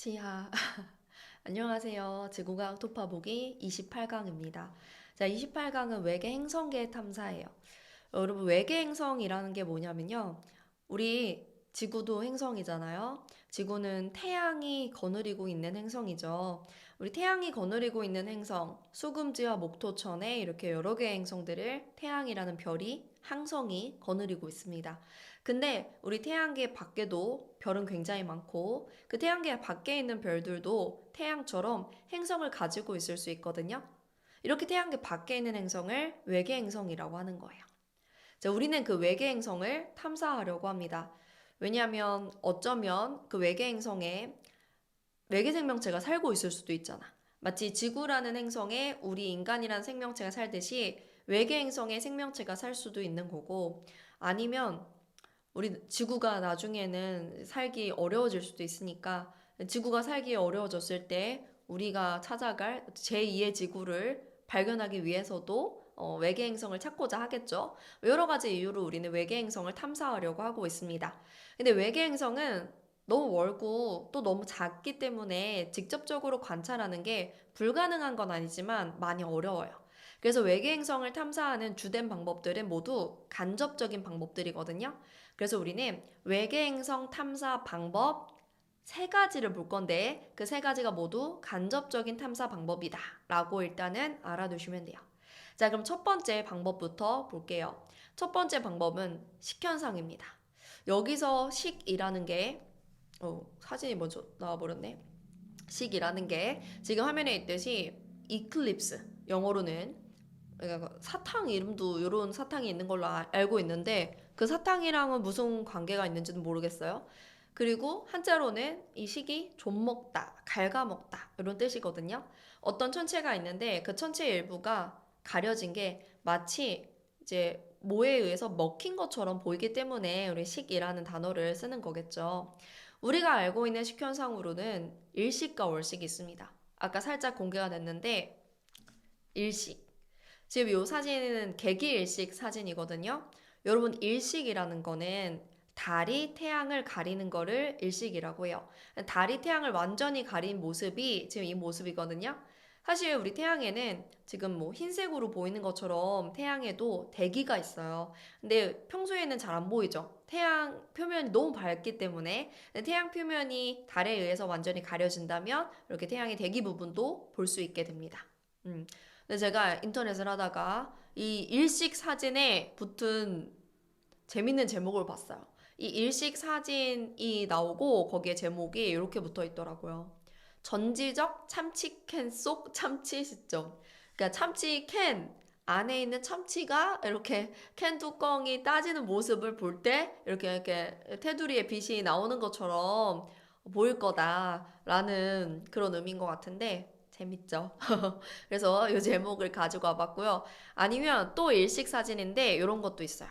치하. 안녕하세요. 지구과학 토파보기 28강입니다. 자, 28강은 외계 행성계 탐사예요. 여러분, 외계 행성이라는 게 뭐냐면요. 우리 지구도 행성이잖아요. 지구는 태양이 거느리고 있는 행성이죠. 우리 태양이 거느리고 있는 행성, 수금지와 목토천에 이렇게 여러 개의 행성들을 태양이라는 별이, 항성이 거느리고 있습니다. 근데 우리 태양계 밖에도 별은 굉장히 많고 그 태양계 밖에 있는 별들도 태양처럼 행성을 가지고 있을 수 있거든요. 이렇게 태양계 밖에 있는 행성을 외계 행성이라고 하는 거예요. 자, 우리는 그 외계 행성을 탐사하려고 합니다. 왜냐하면 어쩌면 그 외계 행성에 외계 생명체가 살고 있을 수도 있잖아. 마치 지구라는 행성에 우리 인간이라는 생명체가 살듯이 외계 행성에 생명체가 살 수도 있는 거고, 아니면 우리 지구가 나중에는 살기 어려워질 수도 있으니까 지구가 살기 어려워졌을 때 우리가 찾아갈 제2의 지구를 발견하기 위해서도 외계 행성을 찾고자 하겠죠. 여러 가지 이유로 우리는 외계 행성을 탐사하려고 하고 있습니다. 근데 외계 행성은 너무 멀고 또 너무 작기 때문에 직접적으로 관찰하는 게 불가능한 건 아니지만 많이 어려워요. 그래서 외계 행성을 탐사하는 주된 방법들은 모두 간접적인 방법들이거든요. 그래서 우리는 외계 행성 탐사 방법 세 가지를 볼 건데 그 세 가지가 모두 간접적인 탐사 방법이다 라고 일단은 알아두시면 돼요. 자, 그럼 첫 번째 방법부터 볼게요. 첫 번째 방법은 식현상입니다. 여기서 식이라는 게 사진이 먼저 나와버렸네. 식이라는 게 지금 화면에 있듯이 이클립스, 영어로는 그러니까 사탕 이름도 이런 사탕이 있는 걸로 알고 있는데 그 사탕이랑은 무슨 관계가 있는지는 모르겠어요. 그리고 한자로는 이 식이 좀먹다, 갉아먹다 이런 뜻이거든요. 어떤 천체가 있는데 그 천체의 일부가 가려진 게 마치 이제 뭐에 의해서 먹힌 것처럼 보이기 때문에 우리 식이라는 단어를 쓰는 거겠죠. 우리가 알고 있는 식현상으로는 일식과 월식이 있습니다. 아까 살짝 공개가 됐는데 일식. 지금 이 사진은 개기일식 사진이거든요. 여러분, 일식이라는 거는 달이 태양을 가리는 거를 일식이라고 해요. 달이 태양을 완전히 가린 모습이 지금 이 모습이거든요. 사실 우리 태양에는 지금 뭐 흰색으로 보이는 것처럼 태양에도 대기가 있어요. 근데 평소에는 잘 안 보이죠. 태양 표면이 너무 밝기 때문에 태양 표면이 달에 의해서 완전히 가려진다면 이렇게 태양의 대기 부분도 볼 수 있게 됩니다. 근데 제가 인터넷을 하다가 이 일식 사진에 붙은 재밌는 제목을 봤어요. 이 일식 사진이 나오고 거기에 제목이 이렇게 붙어 있더라고요. 전지적 참치캔 속 참치 시점. 그러니까 참치 캔 안에 있는 참치가 이렇게 캔 뚜껑이 따지는 모습을 볼 때 이렇게 테두리에 빛이 나오는 것처럼 보일 거다라는 그런 의미인 것 같은데 재밌죠? 그래서 이 제목을 가지고 와봤고요. 아니면 또 일식 사진인데 이런 것도 있어요.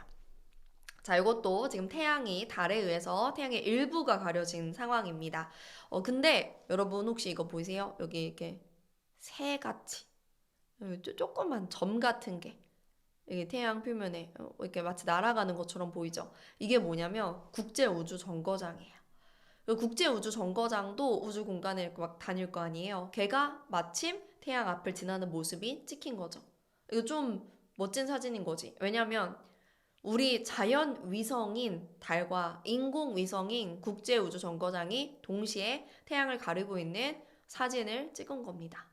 자, 이것도 지금 태양이 달에 의해서 태양의 일부가 가려진 상황입니다. 근데 여러분 혹시 이거 보이세요? 여기 이렇게 새같이 조그만 점 같은 게 이게 태양 표면에 이렇게 마치 날아가는 것처럼 보이죠? 이게 뭐냐면 국제우주정거장이에요. 그 국제우주정거장도 우주 공간을 이렇게 막 다닐 거 아니에요. 걔가 마침 태양 앞을 지나는 모습이 찍힌 거죠. 이거 좀 멋진 사진인 거지. 왜냐면 우리 자연 위성인 달과 인공 위성인 국제우주정거장이 동시에 태양을 가리고 있는 사진을 찍은 겁니다.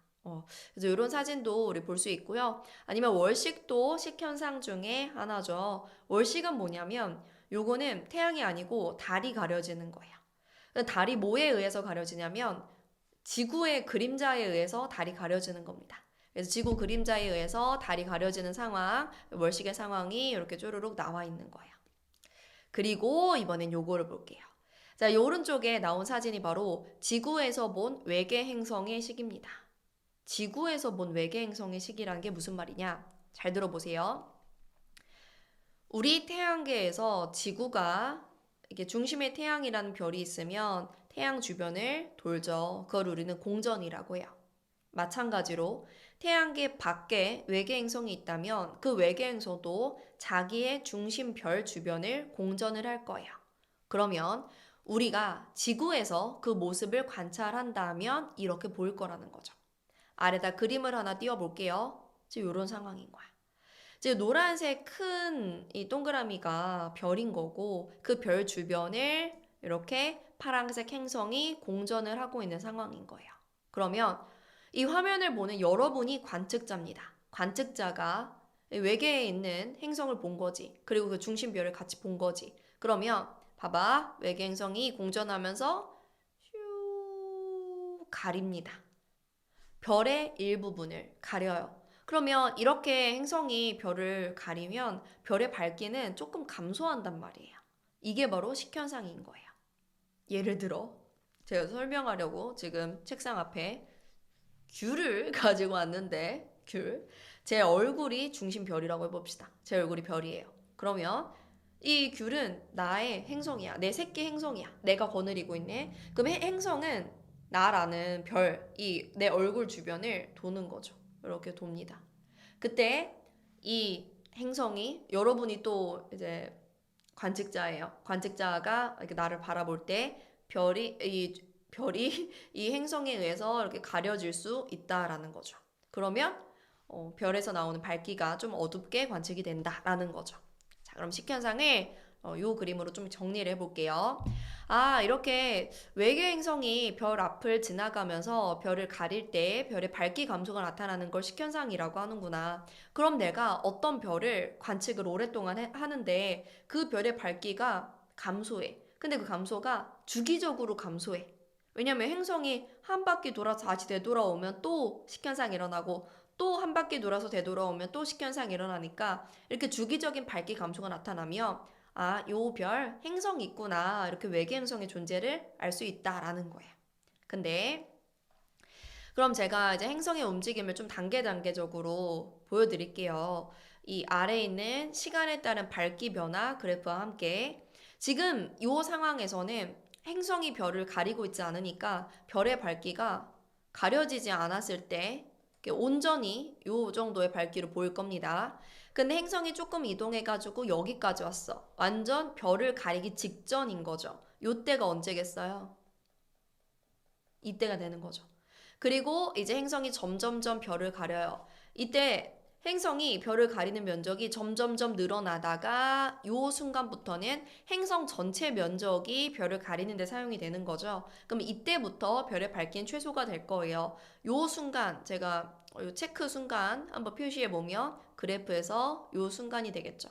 그래서 이런 사진도 우리 볼 수 있고요. 아니면 월식도 식현상 중에 하나죠. 월식은 뭐냐면 요거는 태양이 아니고 달이 가려지는 거예요. 달이 뭐에 의해서 가려지냐면 지구의 그림자에 의해서 달이 가려지는 겁니다. 그래서 지구 그림자에 의해서 달이 가려지는 상황, 월식의 상황이 이렇게 쪼르륵 나와 있는 거예요. 그리고 이번엔 요거를 볼게요. 자, 이 오른쪽에 나온 사진이 바로 지구에서 본 외계 행성의 식입니다. 지구에서 본 외계 행성의 식이라는 게 무슨 말이냐? 잘 들어보세요. 우리 태양계에서 지구가 이게 중심에 태양이라는 별이 있으면 태양 주변을 돌죠. 그걸 우리는 공전이라고 해요. 마찬가지로 태양계 밖에 외계 행성이 있다면 그 외계 행성도 자기의 중심 별 주변을 공전을 할 거예요. 그러면 우리가 지구에서 그 모습을 관찰한다면 이렇게 보일 거라는 거죠. 아래다 그림을 하나 띄워볼게요. 지금 이런 상황인 거야. 지금 노란색 큰 이 동그라미가 별인 거고 그 별 주변을 이렇게 파란색 행성이 공전을 하고 있는 상황인 거예요. 그러면 이 화면을 보는 여러분이 관측자입니다. 관측자가 외계에 있는 행성을 본 거지. 그리고 그 중심별을 같이 본 거지. 그러면 봐봐. 외계 행성이 공전하면서 슈 가립니다. 별의 일부분을 가려요. 그러면 이렇게 행성이 별을 가리면 별의 밝기는 조금 감소한단 말이에요. 이게 바로 식현상인 거예요. 예를 들어 제가 설명하려고 지금 책상 앞에 귤을 가지고 왔는데 귤. 제 얼굴이 중심 별이라고 해봅시다. 제 얼굴이 별이에요. 그러면 이 귤은 나의 행성이야. 내 새끼 행성이야. 내가 거느리고 있네. 그럼 행성은 나라는 별, 이 내 얼굴 주변을 도는 거죠. 이렇게 돕니다. 그때 이 행성이 여러분이 또 이제 관측자예요. 관측자가 이렇게 나를 바라볼 때 별이 이 행성에 의해서 이렇게 가려질 수 있다라는 거죠. 그러면 별에서 나오는 밝기가 좀 어둡게 관측이 된다라는 거죠. 자, 그럼 식현상을 요 그림으로 좀 정리를 해볼게요. 아, 이렇게 외계 행성이 별 앞을 지나가면서 별을 가릴 때 별의 밝기 감소가 나타나는 걸 식현상이라고 하는구나. 그럼 내가 어떤 별을 관측을 오랫동안 하는데 그 별의 밝기가 감소해. 근데 그 감소가 주기적으로 감소해. 왜냐면 행성이 한 바퀴 돌아서 다시 되돌아오면 또 식현상이 일어나고 또 한 바퀴 돌아서 되돌아오면 또 식현상이 일어나니까 이렇게 주기적인 밝기 감소가 나타나면 아, 요 별 행성이 있구나. 이렇게 외계 행성의 존재를 알 수 있다라는 거예요. 근데 그럼 제가 이제 행성의 움직임을 좀 단계적으로 보여드릴게요. 이 아래에 있는 시간에 따른 밝기 변화 그래프와 함께 지금 이 상황에서는 행성이 별을 가리고 있지 않으니까 별의 밝기가 가려지지 않았을 때 온전히 이 정도의 밝기로 보일 겁니다. 근데 행성이 조금 이동해가지고 여기까지 왔어. 완전 별을 가리기 직전인 거죠. 요때가 언제겠어요? 이때가 되는 거죠. 그리고 이제 행성이 점점점 별을 가려요. 이때 행성이 별을 가리는 면적이 점점점 늘어나다가 요 순간부터는 행성 전체 면적이 별을 가리는 데 사용이 되는 거죠. 그럼 이때부터 별의 밝기는 최소가 될 거예요. 요 순간 제가 요 체크 순간 한번 표시해 보면 그래프에서 요 순간이 되겠죠.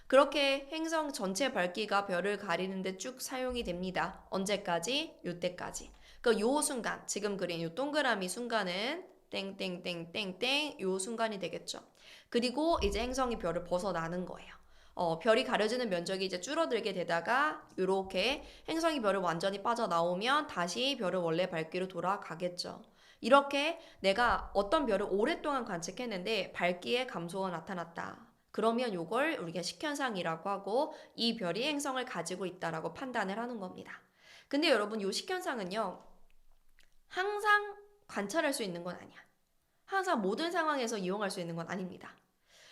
그렇게 행성 전체 밝기가 별을 가리는데 쭉 사용이 됩니다. 언제까지? 요때까지. 그 요 순간, 지금 그린 요 동그라미 순간은 땡땡땡땡땡 요 순간이 되겠죠. 그리고 이제 행성이 별을 벗어나는 거예요. 별이 가려지는 면적이 이제 줄어들게 되다가 이렇게 행성이 별을 완전히 빠져나오면 다시 별을 원래 밝기로 돌아가겠죠. 이렇게 내가 어떤 별을 오랫동안 관측했는데 밝기의 감소가 나타났다. 그러면 이걸 우리가 식현상이라고 하고 이 별이 행성을 가지고 있다라고 판단을 하는 겁니다. 근데 여러분 이 식현상은요. 항상 관찰할 수 있는 건 아니야. 항상 모든 상황에서 이용할 수 있는 건 아닙니다.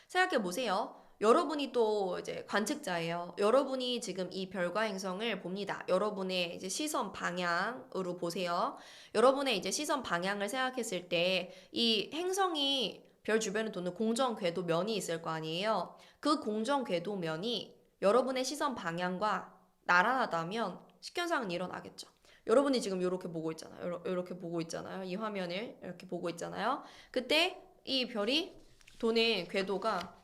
생각해 보세요. 여러분이 또 이제 관측자예요. 여러분이 지금 이 별과 행성을 봅니다. 여러분의 이제 시선 방향으로 보세요. 여러분의 이제 시선 방향을 생각했을 때 이 행성이 별 주변을 도는 공전 궤도 면이 있을 거 아니에요. 그 공전 궤도 면이 여러분의 시선 방향과 나란하다면 식견상은 일어나겠죠. 여러분이 지금 이렇게 보고 있잖아요. 이렇게 보고 있잖아요. 이 화면을 이렇게 보고 있잖아요. 그때 이 별이 도는 궤도가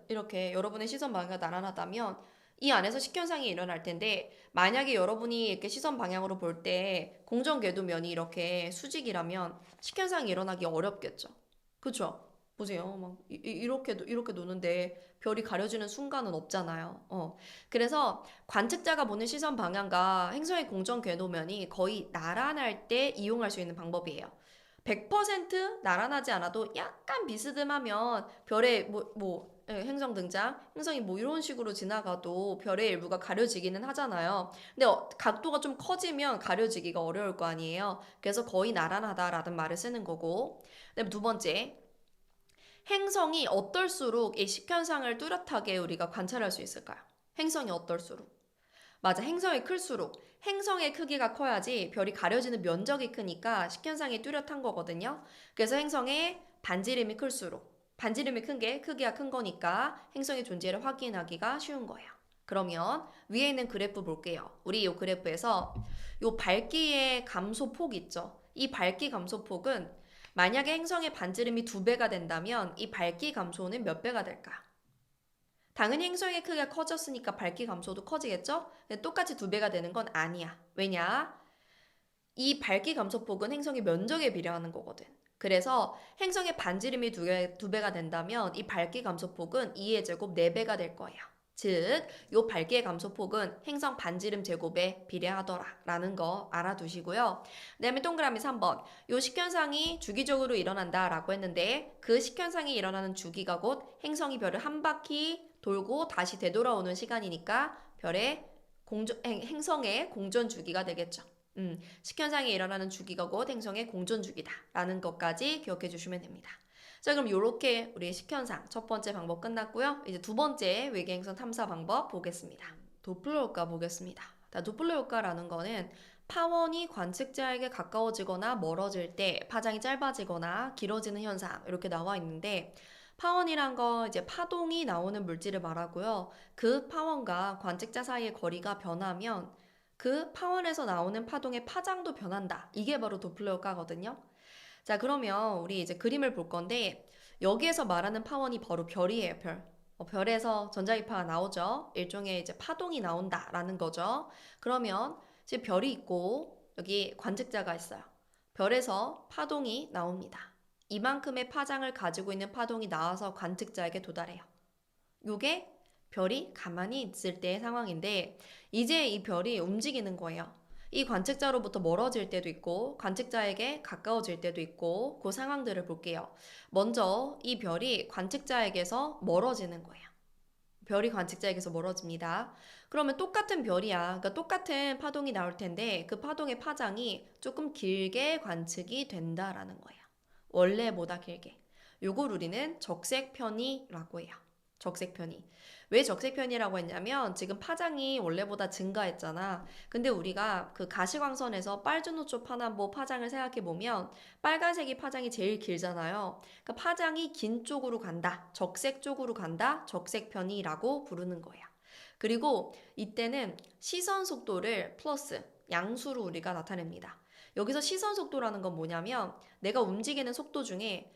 이렇게 여러분의 시선 방향과 나란하다면 이 안에서 식견상이 일어날 텐데 만약에 여러분이 이렇게 시선 방향으로 볼 때 공전 궤도 면이 이렇게 수직이라면 식견상이 일어나기 어렵겠죠. 그쵸? 보세요. 막 이렇게 노는데 별이 가려지는 순간은 없잖아요. 그래서 관측자가 보는 시선 방향과 행성의 공전 궤도면이 거의 나란할 때 이용할 수 있는 방법이에요. 100% 나란하지 않아도 약간 비스듬하면 별의 행성 등장, 행성이 이런 식으로 지나가도 별의 일부가 가려지기는 하잖아요. 근데 각도가 좀 커지면 가려지기가 어려울 거 아니에요. 그래서 거의 나란하다라는 말을 쓰는 거고. 그다음에 두 번째, 행성이 어떨수록 이 식현상을 뚜렷하게 우리가 관찰할 수 있을까요? 행성이 어떨수록? 맞아. 행성이 클수록 행성의 크기가 커야지 별이 가려지는 면적이 크니까 식현상이 뚜렷한 거거든요. 그래서 행성의 반지름이 클수록 반지름이 큰 게 크기가 큰 거니까 행성의 존재를 확인하기가 쉬운 거예요. 그러면 위에 있는 그래프 볼게요. 우리 이 그래프에서 이 밝기의 감소폭 있죠. 이 밝기 감소폭은 만약에 행성의 반지름이 2배가 된다면 이 밝기 감소는 몇 배가 될까요? 당연히 행성의 크기가 커졌으니까 밝기 감소도 커지겠죠? 근데 똑같이 2배가 되는 건 아니야. 왜냐? 이 밝기 감소폭은 행성의 면적에 비례하는 거거든. 그래서 행성의 반지름이 2배가 된다면 이 밝기 감소폭은 2의 제곱 4배가 될 거예요. 즉, 이 밝기의 감소폭은 행성 반지름 제곱에 비례하더라라는 거 알아두시고요. 그다음에 동그라미 3번. 이 식현상이 주기적으로 일어난다라고 했는데 그 식현상이 일어나는 주기가 곧 행성이 별을 한 바퀴 돌고 다시 되돌아오는 시간이니까 행성의 공전 주기가 되겠죠. 식현상이 일어나는 주기가 곧 행성의 공전 주기다라는 것까지 기억해 주시면 됩니다. 자, 그럼 이렇게 우리 식현상 첫 번째 방법 끝났고요. 이제 두 번째 외계행성 탐사 방법 보겠습니다. 도플러 효과 보겠습니다. 도플러 효과라는 거는 파원이 관측자에게 가까워지거나 멀어질 때 파장이 짧아지거나 길어지는 현상 이렇게 나와 있는데 파원이란 거 이제 파동이 나오는 물질을 말하고요. 그 파원과 관측자 사이의 거리가 변하면 그 파원에서 나오는 파동의 파장도 변한다. 이게 바로 도플러 효과거든요. 자, 그러면 우리 이제 그림을 볼 건데 여기에서 말하는 파원이 바로 별이에요, 별. 별에서 전자기파가 나오죠. 일종의 이제 파동이 나온다라는 거죠. 그러면 이제 별이 있고 여기 관측자가 있어요. 별에서 파동이 나옵니다. 이만큼의 파장을 가지고 있는 파동이 나와서 관측자에게 도달해요. 요게 별이 가만히 있을 때의 상황인데 이제 이 별이 움직이는 거예요. 이 관측자로부터 멀어질 때도 있고 관측자에게 가까워질 때도 있고 그 상황들을 볼게요. 먼저 이 별이 관측자에게서 멀어지는 거예요. 별이 관측자에게서 멀어집니다. 그러면 똑같은 별이야. 그러니까 똑같은 파동이 나올 텐데 그 파동의 파장이 조금 길게 관측이 된다라는 거예요. 원래보다 길게. 요걸 우리는 적색편이라고 해요. 적색편이. 왜 적색편이라고 했냐면 지금 파장이 원래보다 증가했잖아. 근데 우리가 그 가시광선에서 빨주노초 파남보 파장을 생각해 보면 빨간색이 파장이 제일 길잖아요. 그러니까 파장이 긴 쪽으로 간다. 적색 쪽으로 간다. 적색편이라고 부르는 거예요. 그리고 이때는 시선 속도를 플러스 양수로 우리가 나타냅니다. 여기서 시선 속도라는 건 뭐냐면 내가 움직이는 속도 중에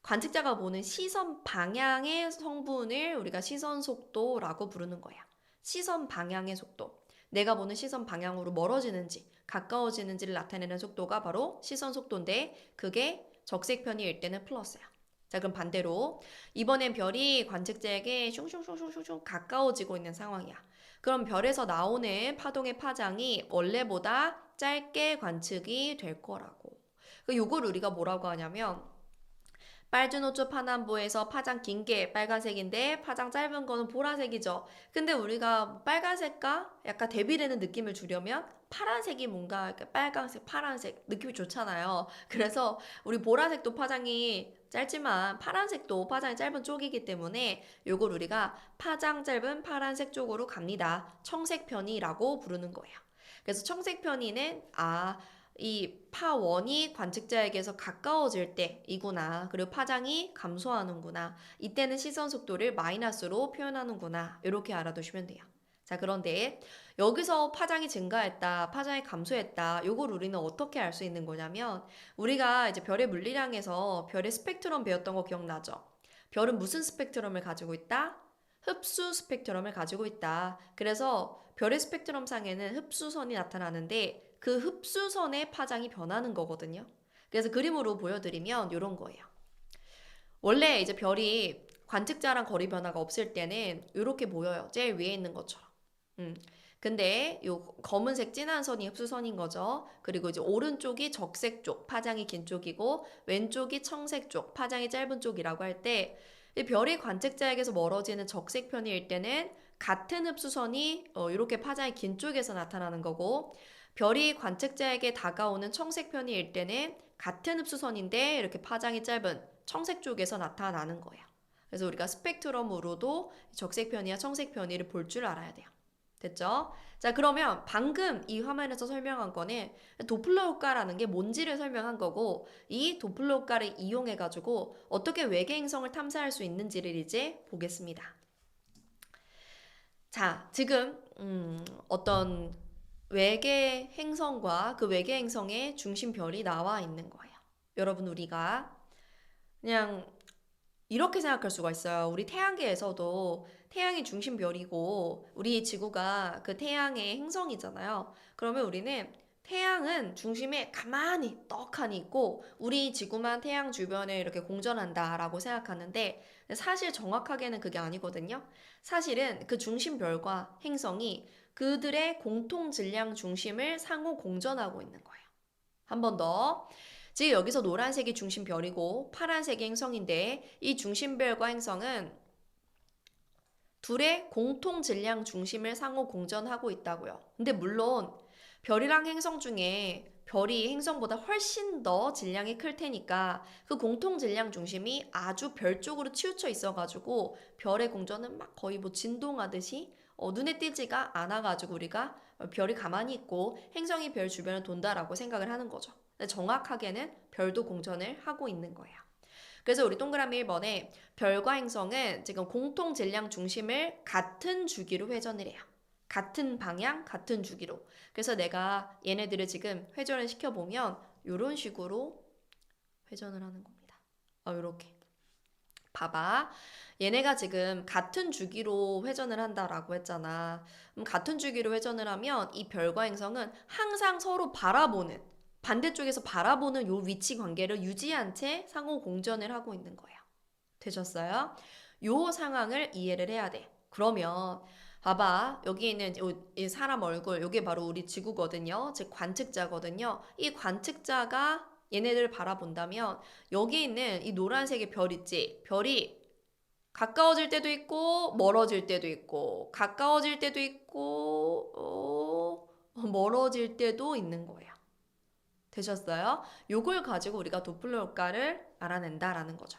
관측자가 보는 시선 방향의 성분을 우리가 시선 속도라고 부르는 거야. 시선 방향의 속도. 내가 보는 시선 방향으로 멀어지는지 가까워지는지를 나타내는 속도가 바로 시선 속도인데 그게 적색편일 때는 플러스야. 자, 그럼 반대로 이번엔 별이 관측자에게 슝슝슝슝슝 가까워지고 있는 상황이야. 그럼 별에서 나오는 파동의 파장이 원래보다 짧게 관측이 될 거라고. 요걸 우리가 뭐라고 하냐면 빨주노초 파남보에서 파장 긴 게 빨간색인데 파장 짧은 거는 보라색이죠. 근데 우리가 빨간색과 약간 대비되는 느낌을 주려면 파란색이 뭔가 이렇게 빨간색, 파란색 느낌이 좋잖아요. 그래서 우리 보라색도 파장이 짧지만 파란색도 파장이 짧은 쪽이기 때문에 요걸 우리가 파장 짧은 파란색 쪽으로 갑니다. 청색편이라고 부르는 거예요. 그래서 청색편이는 이 파원이 관측자에게서 가까워질 때이구나. 그리고 파장이 감소하는구나. 이때는 시선 속도를 마이너스로 표현하는구나. 이렇게 알아두시면 돼요. 자, 그런데 여기서 파장이 증가했다, 파장이 감소했다. 요걸 우리는 어떻게 알 수 있는 거냐면 우리가 이제 별의 물리량에서 별의 스펙트럼 배웠던 거 기억나죠? 별은 무슨 스펙트럼을 가지고 있다? 흡수 스펙트럼을 가지고 있다. 그래서 별의 스펙트럼 상에는 흡수선이 나타나는데 그 흡수선의 파장이 변하는 거거든요. 그래서 그림으로 보여드리면 이런 거예요. 원래 이제 별이 관측자랑 거리 변화가 없을 때는 이렇게 보여요. 제일 위에 있는 것처럼. 근데 요 검은색 진한 선이 흡수선인 거죠. 그리고 이제 오른쪽이 적색 쪽, 파장이 긴 쪽이고 왼쪽이 청색 쪽, 파장이 짧은 쪽이라고 할 때 별이 관측자에게서 멀어지는 적색 편일 때는 같은 흡수선이 이렇게 파장이 긴 쪽에서 나타나는 거고 별이 관측자에게 다가오는 청색 편일 때는 같은 흡수선인데 이렇게 파장이 짧은 청색 쪽에서 나타나는 거예요. 그래서 우리가 스펙트럼으로도 적색 편이와 청색 편이를 볼 줄 알아야 돼요. 됐죠? 자, 그러면 방금 이 화면에서 설명한 거는 도플러 효과라는 게 뭔지를 설명한 거고, 이 도플러 효과를 이용해가지고 어떻게 외계 행성을 탐사할 수 있는지를 이제 보겠습니다. 자, 지금 어떤 외계 행성과 그 외계 행성의 중심별이 나와 있는 거예요. 여러분, 우리가 그냥 이렇게 생각할 수가 있어요. 우리 태양계에서도 태양이 중심별이고 우리 지구가 그 태양의 행성이잖아요. 그러면 우리는 태양은 중심에 가만히 떡하니 있고 우리 지구만 태양 주변에 이렇게 공전한다라고 생각하는데 사실 정확하게는 그게 아니거든요. 사실은 그 중심별과 행성이 그들의 공통 질량 중심을 상호 공전하고 있는 거예요. 한 번 더. 지금 여기서 노란색이 중심별이고 파란색이 행성인데 이 중심별과 행성은 둘의 공통 질량 중심을 상호 공전하고 있다고요. 근데 물론 별이랑 행성 중에 별이 행성보다 훨씬 더 질량이 클 테니까 그 공통 질량 중심이 아주 별 쪽으로 치우쳐 있어가지고 별의 공전은 막 거의 뭐 진동하듯이 눈에 띄지가 않아가지고 우리가 별이 가만히 있고 행성이 별 주변을 돈다라고 생각을 하는 거죠. 정확하게는 별도 공전을 하고 있는 거예요. 그래서 우리 동그라미 1번에 별과 행성은 지금 공통 질량 중심을 같은 주기로 회전을 해요. 같은 방향, 같은 주기로. 그래서 내가 얘네들을 지금 회전을 시켜보면 이런 식으로 회전을 하는 겁니다. 이렇게. 봐봐. 얘네가 지금 같은 주기로 회전을 한다라고 했잖아. 같은 주기로 회전을 하면 이 별과 행성은 항상 서로 바라보는 반대쪽에서 바라보는 요 위치 관계를 유지한 채 상호 공전을 하고 있는 거예요. 되셨어요? 요 상황을 이해를 해야 돼. 그러면 봐봐. 여기 있는 이 사람 얼굴, 이게 바로 우리 지구거든요. 즉 관측자거든요. 이 관측자가 얘네들을 바라본다면 여기 있는 이 노란색의 별 있지? 별이 가까워질 때도 있고 멀어질 때도 있고 가까워질 때도 있고 멀어질 때도 있는 거예요. 되셨어요? 요걸 가지고 우리가 도플러 효과를 알아낸다라는 거죠.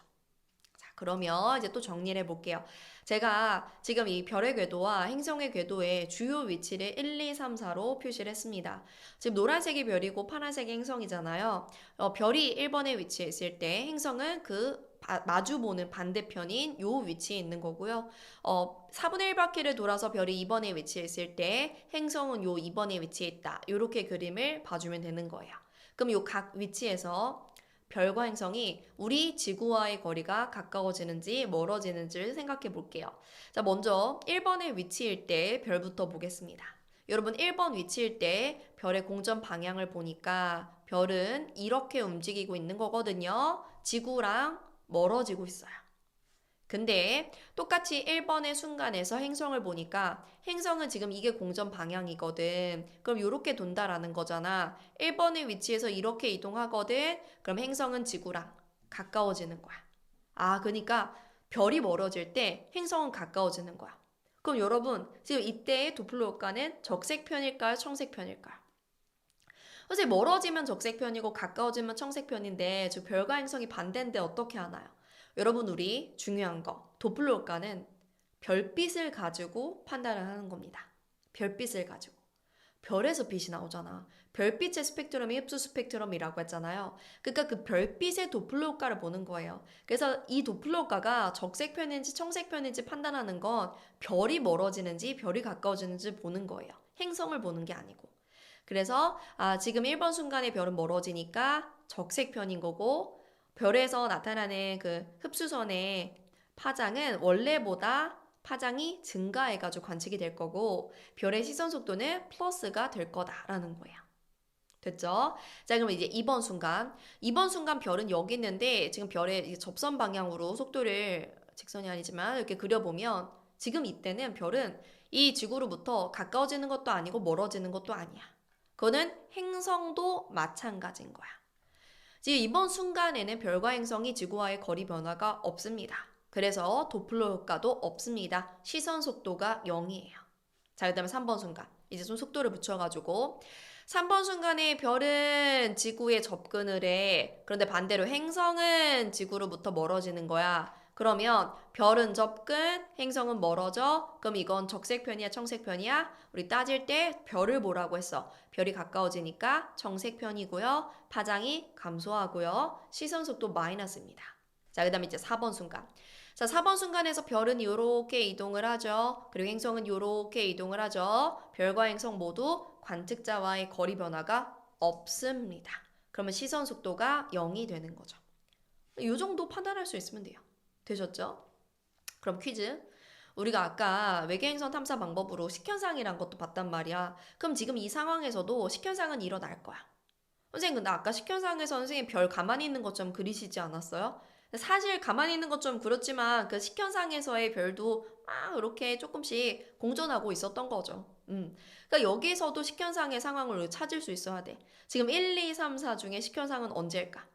자, 그러면 이제 또 정리를 해볼게요. 제가 지금 이 별의 궤도와 행성의 궤도의 주요 위치를 1, 2, 3, 4로 표시를 했습니다. 지금 노란색이 별이고 파란색이 행성이잖아요. 별이 1번에 위치해 있을 때 행성은 그 마주보는 반대편인 요 위치에 있는 거고요. 4분의 1바퀴를 돌아서 별이 2번에 위치해 있을 때 행성은 요 2번에 위치해 있다. 요렇게 그림을 봐주면 되는 거예요. 그럼 요 각 위치에서 별과 행성이 우리 지구와의 거리가 가까워지는지 멀어지는지를 생각해 볼게요. 자, 먼저 1번의 위치일 때 별부터 보겠습니다. 여러분 1번 위치일 때 별의 공전 방향을 보니까 별은 이렇게 움직이고 있는 거거든요. 지구랑 멀어지고 있어요. 근데 똑같이 1번의 순간에서 행성을 보니까 행성은 지금 이게 공전 방향이거든. 그럼 이렇게 돈다라는 거잖아. 1번의 위치에서 이렇게 이동하거든. 그럼 행성은 지구랑 가까워지는 거야. 그러니까 별이 멀어질 때 행성은 가까워지는 거야. 그럼 여러분, 지금 이때의 도플러 효과는 적색편일까요? 청색편일까요? 사실 멀어지면 적색편이고 가까워지면 청색편인데 저 별과 행성이 반대인데 어떻게 하나요? 여러분 우리 중요한 거 도플러 효과는 별빛을 가지고 판단을 하는 겁니다. 별빛을 가지고. 별에서 빛이 나오잖아. 별빛의 스펙트럼이 흡수 스펙트럼이라고 했잖아요. 그러니까 그 별빛의 도플러 효과를 보는 거예요. 그래서 이 도플러 효과가 적색편인지 청색편인지 판단하는 건 별이 멀어지는지 별이 가까워지는지 보는 거예요. 행성을 보는 게 아니고. 그래서 지금 1번 순간에 별은 멀어지니까 적색편인 거고 별에서 나타나는 그 흡수선의 파장은 원래보다 파장이 증가해가지고 관측이 될 거고 별의 시선 속도는 플러스가 될 거다라는 거예요. 됐죠? 자, 그럼 이제 2번 순간. 2번 순간 별은 여기 있는데 지금 별의 접선 방향으로 속도를 직선이 아니지만 이렇게 그려보면 지금 이때는 별은 이 지구로부터 가까워지는 것도 아니고 멀어지는 것도 아니야. 그거는 행성도 마찬가지인 거야. 지금 이번 순간에는 별과 행성이 지구와의 거리 변화가 없습니다. 그래서 도플러 효과도 없습니다. 시선 속도가 0이에요. 자, 그 다음에 3번 순간. 이제 좀 속도를 붙여가지고 3번 순간에 별은 지구에 접근을 해. 그런데 반대로 행성은 지구로부터 멀어지는 거야. 그러면 별은 접근, 행성은 멀어져. 그럼 이건 적색편이야, 청색편이야? 우리 따질 때 별을 뭐라고 했어? 별이 가까워지니까 청색편이고요. 파장이 감소하고요. 시선 속도 마이너스입니다. 자, 그 다음에 이제 4번 순간. 자, 4번 순간에서 별은 이렇게 이동을 하죠. 그리고 행성은 이렇게 이동을 하죠. 별과 행성 모두 관측자와의 거리 변화가 없습니다. 그러면 시선 속도가 0이 되는 거죠. 이 정도 판단할 수 있으면 돼요. 되셨죠? 그럼 퀴즈. 우리가 아까 외계행성 탐사 방법으로 식현상이란 것도 봤단 말이야. 그럼 지금 이 상황에서도 식현상은 일어날 거야. 선생님, 근데 아까 식현상에서 선생님 별 가만히 있는 것처럼 그리시지 않았어요? 사실 가만히 있는 것처럼 그렇지만 그 식현상에서의 별도 막 이렇게 조금씩 공존하고 있었던 거죠. 그러니까 여기서도 식현상의 상황을 찾을 수 있어야 돼. 지금 1, 2, 3, 4 중에 식현상은 언제일까?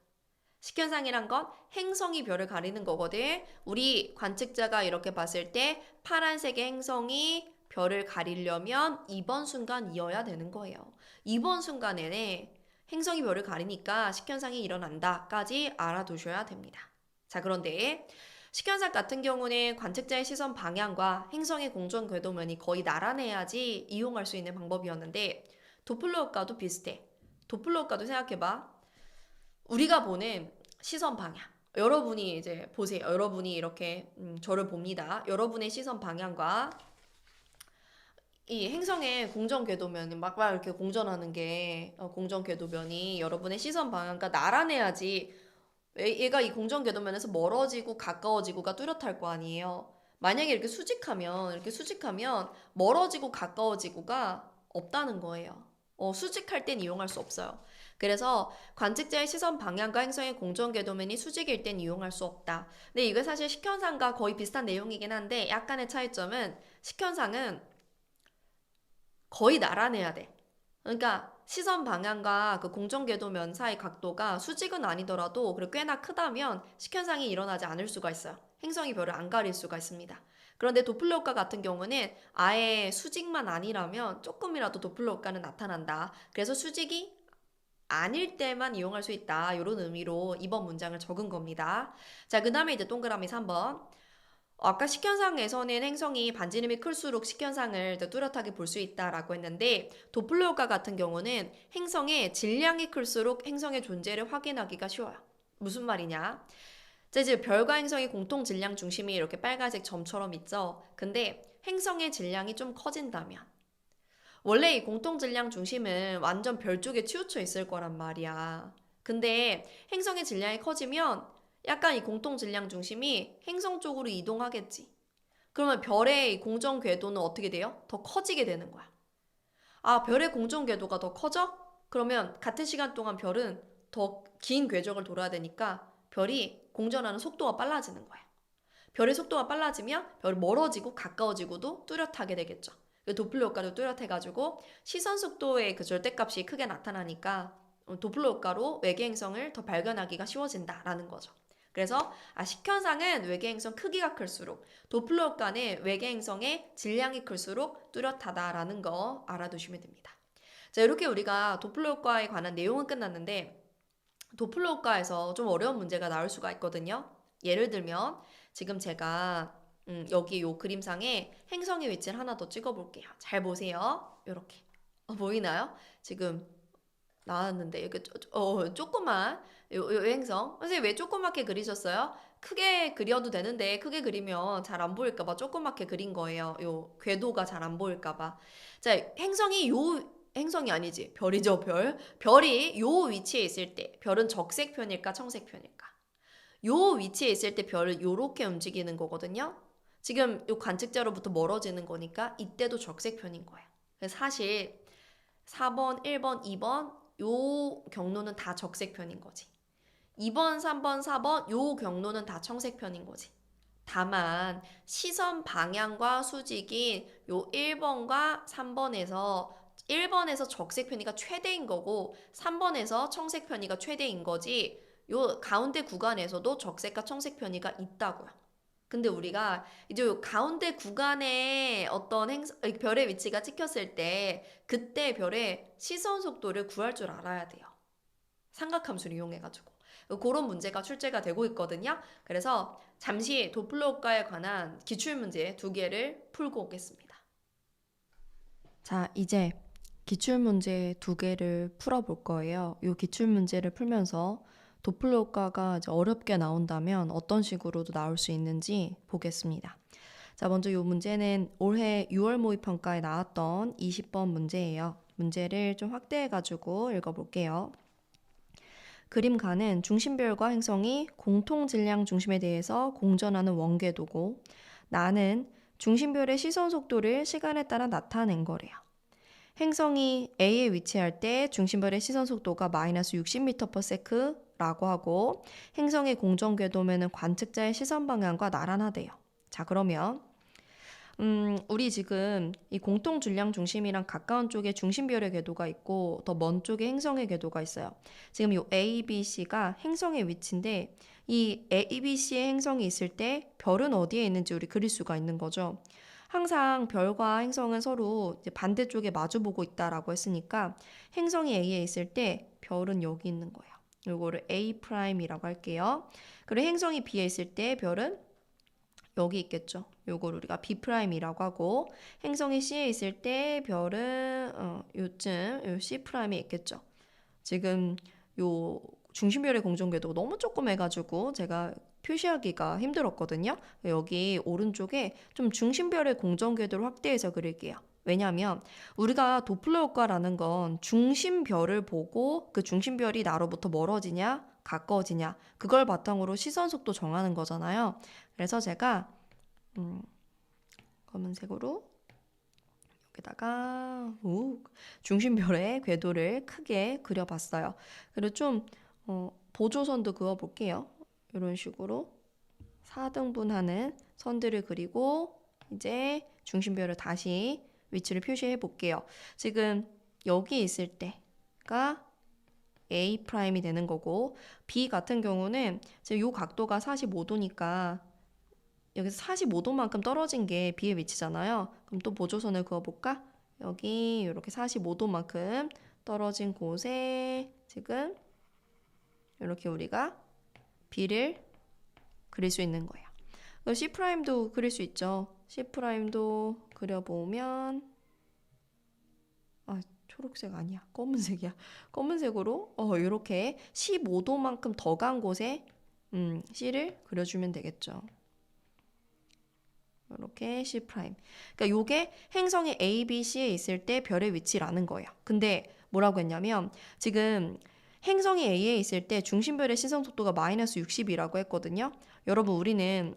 식현상이란 건 행성이 별을 가리는 거거든. 우리 관측자가 이렇게 봤을 때 파란색의 행성이 별을 가리려면 이번 순간이어야 되는 거예요. 이번 순간에는 행성이 별을 가리니까 식현상이 일어난다까지 알아두셔야 됩니다. 자, 그런데 식현상 같은 경우는 관측자의 시선 방향과 행성의 공전 궤도면이 거의 나란해야지 이용할 수 있는 방법이었는데 도플러 효과도 비슷해. 도플러 효과도 생각해봐. 우리가 보는 시선 방향. 여러분이 이제 보세요. 여러분이 이렇게 저를 봅니다. 여러분의 시선 방향과 이 행성의 공전 궤도면이 막 이렇게 공전하는 게 공전 궤도면이 여러분의 시선 방향과 나란해야지 얘가 이 공전 궤도면에서 멀어지고 가까워지고가 뚜렷할 거 아니에요. 만약에 이렇게 수직하면 멀어지고 가까워지고가 없다는 거예요. 수직할 땐 이용할 수 없어요. 그래서 관측자의 시선 방향과 행성의 공전 궤도면이 수직일 땐 이용할 수 없다. 근데 이게 사실 식현상과 거의 비슷한 내용이긴 한데 약간의 차이점은 식현상은 거의 나란해야 돼. 그러니까 시선 방향과 그 공전 궤도면 사이 각도가 수직은 아니더라도 그리고 꽤나 크다면 식현상이 일어나지 않을 수가 있어요. 행성이 별을 안 가릴 수가 있습니다. 그런데 도플러 효과 같은 경우는 아예 수직만 아니라면 조금이라도 도플러 효과는 나타난다. 그래서 수직이 아닐 때만 이용할 수 있다. 이런 의미로 이번 문장을 적은 겁니다. 자, 그 다음에 이제 동그라미 3번. 아까 식현상에서는 행성이 반지름이 클수록 식현상을 더 뚜렷하게 볼 수 있다라고 했는데 도플러 효과 같은 경우는 행성의 질량이 클수록 행성의 존재를 확인하기가 쉬워요. 무슨 말이냐? 자, 이제 별과 행성의 공통 질량 중심이 이렇게 빨간색 점처럼 있죠. 근데 행성의 질량이 좀 커진다면 원래 이 공통 질량 중심은 완전 별 쪽에 치우쳐 있을 거란 말이야. 근데 행성의 질량이 커지면 약간 이 공통 질량 중심이 행성 쪽으로 이동하겠지. 그러면 별의 이 공전 궤도는 어떻게 돼요? 더 커지게 되는 거야. 아, 별의 공전 궤도가 더 커져? 그러면 같은 시간 동안 별은 더 긴 궤적을 돌아야 되니까 별이 공전하는 속도가 빨라지는 거야. 별의 속도가 빨라지면 별이 멀어지고 가까워지고도 뚜렷하게 되겠죠. 도플러 효과도 뚜렷해가지고 시선 속도의 그 절대값이 크게 나타나니까 도플러 효과로 외계 행성을 더 발견하기가 쉬워진다라는 거죠. 그래서 식현상은 외계 행성 크기가 클수록 도플러 효과는 외계 행성의 질량이 클수록 뚜렷하다라는 거 알아두시면 됩니다. 자, 이렇게 우리가 도플러 효과에 관한 내용은 끝났는데 도플러 효과에서 좀 어려운 문제가 나올 수가 있거든요. 예를 들면 지금 제가 여기 요 그림상에 행성의 위치를 하나 더 찍어볼게요. 잘 보세요. 이렇게 보이나요? 지금 나왔는데 이렇게 조그만 요 행성. 선생님 왜 조그맣게 그리셨어요? 크게 그려도 되는데 크게 그리면 잘 안 보일까봐 조그맣게 그린 거예요. 요 궤도가 잘 안 보일까봐. 자, 행성이 아니지. 별이죠, 별. 별이 요 위치에 있을 때 별은 적색편일까, 청색편일까? 요 위치에 있을 때 별을 요렇게 움직이는 거거든요. 지금 요 관측자로부터 멀어지는 거니까 이때도 적색편인 거예요. 그래서 사실 4번, 1번, 2번 요 경로는 다 적색편인 거지. 2번, 3번, 4번 요 경로는 다 청색편인 거지. 다만 시선 방향과 수직인 요 1번과 3번에서 1번에서 적색 편의가 최대인 거고 3번에서 청색 편의가 최대인 거지 요 가운데 구간에서도 적색과 청색 편의가 있다고요. 근데 우리가 이제 요 가운데 구간에 어떤 별의 위치가 찍혔을 때 그때 별의 시선 속도를 구할 줄 알아야 돼요. 삼각함수를 이용해가지고. 그런 문제가 출제가 되고 있거든요. 그래서 잠시 도플러 효과에 관한 기출문제 2개를 풀고 오겠습니다. 자, 이제 기출문제 2개를 풀어볼 거예요. 이 기출문제를 풀면서 도플러 효과가 이제 어렵게 나온다면 어떤 식으로도 나올 수 있는지 보겠습니다. 자, 먼저 이 문제는 올해 6월 모의평가에 나왔던 20번 문제예요. 문제를 좀 확대해가지고 읽어볼게요. 그림가는 중심별과 행성이 공통 질량 중심에 대해서 공전하는 원궤도고 나는 중심별의 시선 속도를 시간에 따라 나타낸 거래요. 행성이 A에 위치할 때 중심별의 시선 속도가 마이너스 60m/s라고 하고 행성의 공전 궤도면은 관측자의 시선 방향과 나란하대요. 자, 그러면 우리 지금 이 공통 질량 중심이랑 가까운 쪽에 중심별의 궤도가 있고 더 먼 쪽에 행성의 궤도가 있어요. 지금 이 A, B, C가 행성의 위치인데 이 A, B, C의 행성이 있을 때 별은 어디에 있는지 우리 그릴 수가 있는 거죠. 항상 별과 행성은 서로 이제 반대쪽에 마주보고 있다라고 했으니까 행성이 A에 있을 때 별은 여기 있는 거예요. 이거를 A'이라고 할게요. 그리고 행성이 B에 있을 때 별은 여기 있겠죠. 요걸 우리가 B'이라고 하고 행성이 C에 있을 때 별은 요쯤 요 C'에 있겠죠. 지금 요 중심별의 공전궤도가 너무 조그매가지고 제가 표시하기가 힘들었거든요. 여기 오른쪽에 좀 중심별의 공전궤도를 확대해서 그릴게요. 왜냐하면 우리가 도플러 효과라는 건 중심별을 보고 그 중심별이 나로부터 멀어지냐 가까워지냐 그걸 바탕으로 시선 속도 정하는 거잖아요. 그래서 제가 검은색으로 여기다가 중심별의 궤도를 크게 그려봤어요. 그리고 좀 보조선도 그어볼게요. 이런 식으로 4등분하는 선들을 그리고 이제 중심별을 다시 위치를 표시해 볼게요. 지금 여기 있을 때가 A'이 되는 거고 B 같은 경우는 지금 이 각도가 45도니까 여기서 45도만큼 떨어진 게 B의 위치잖아요. 그럼 또 보조선을 그어볼까? 여기 이렇게 45도만큼 떨어진 곳에 지금 이렇게 우리가 B를 그릴 수 있는 거예요. C'도 그릴 수 있죠. C'도 그려보면 초록색 아니야. 검은색이야. 검은색으로 이렇게 15도만큼 더 간 곳에 C를 그려주면 되겠죠. 이렇게 C'. 그러니까 요게 행성이 A, B, C에 있을 때 별의 위치라는 거예요. 근데 뭐라고 했냐면 지금 행성이 A에 있을 때 중심별의 시선 속도가 마이너스 60이라고 했거든요. 여러분 우리는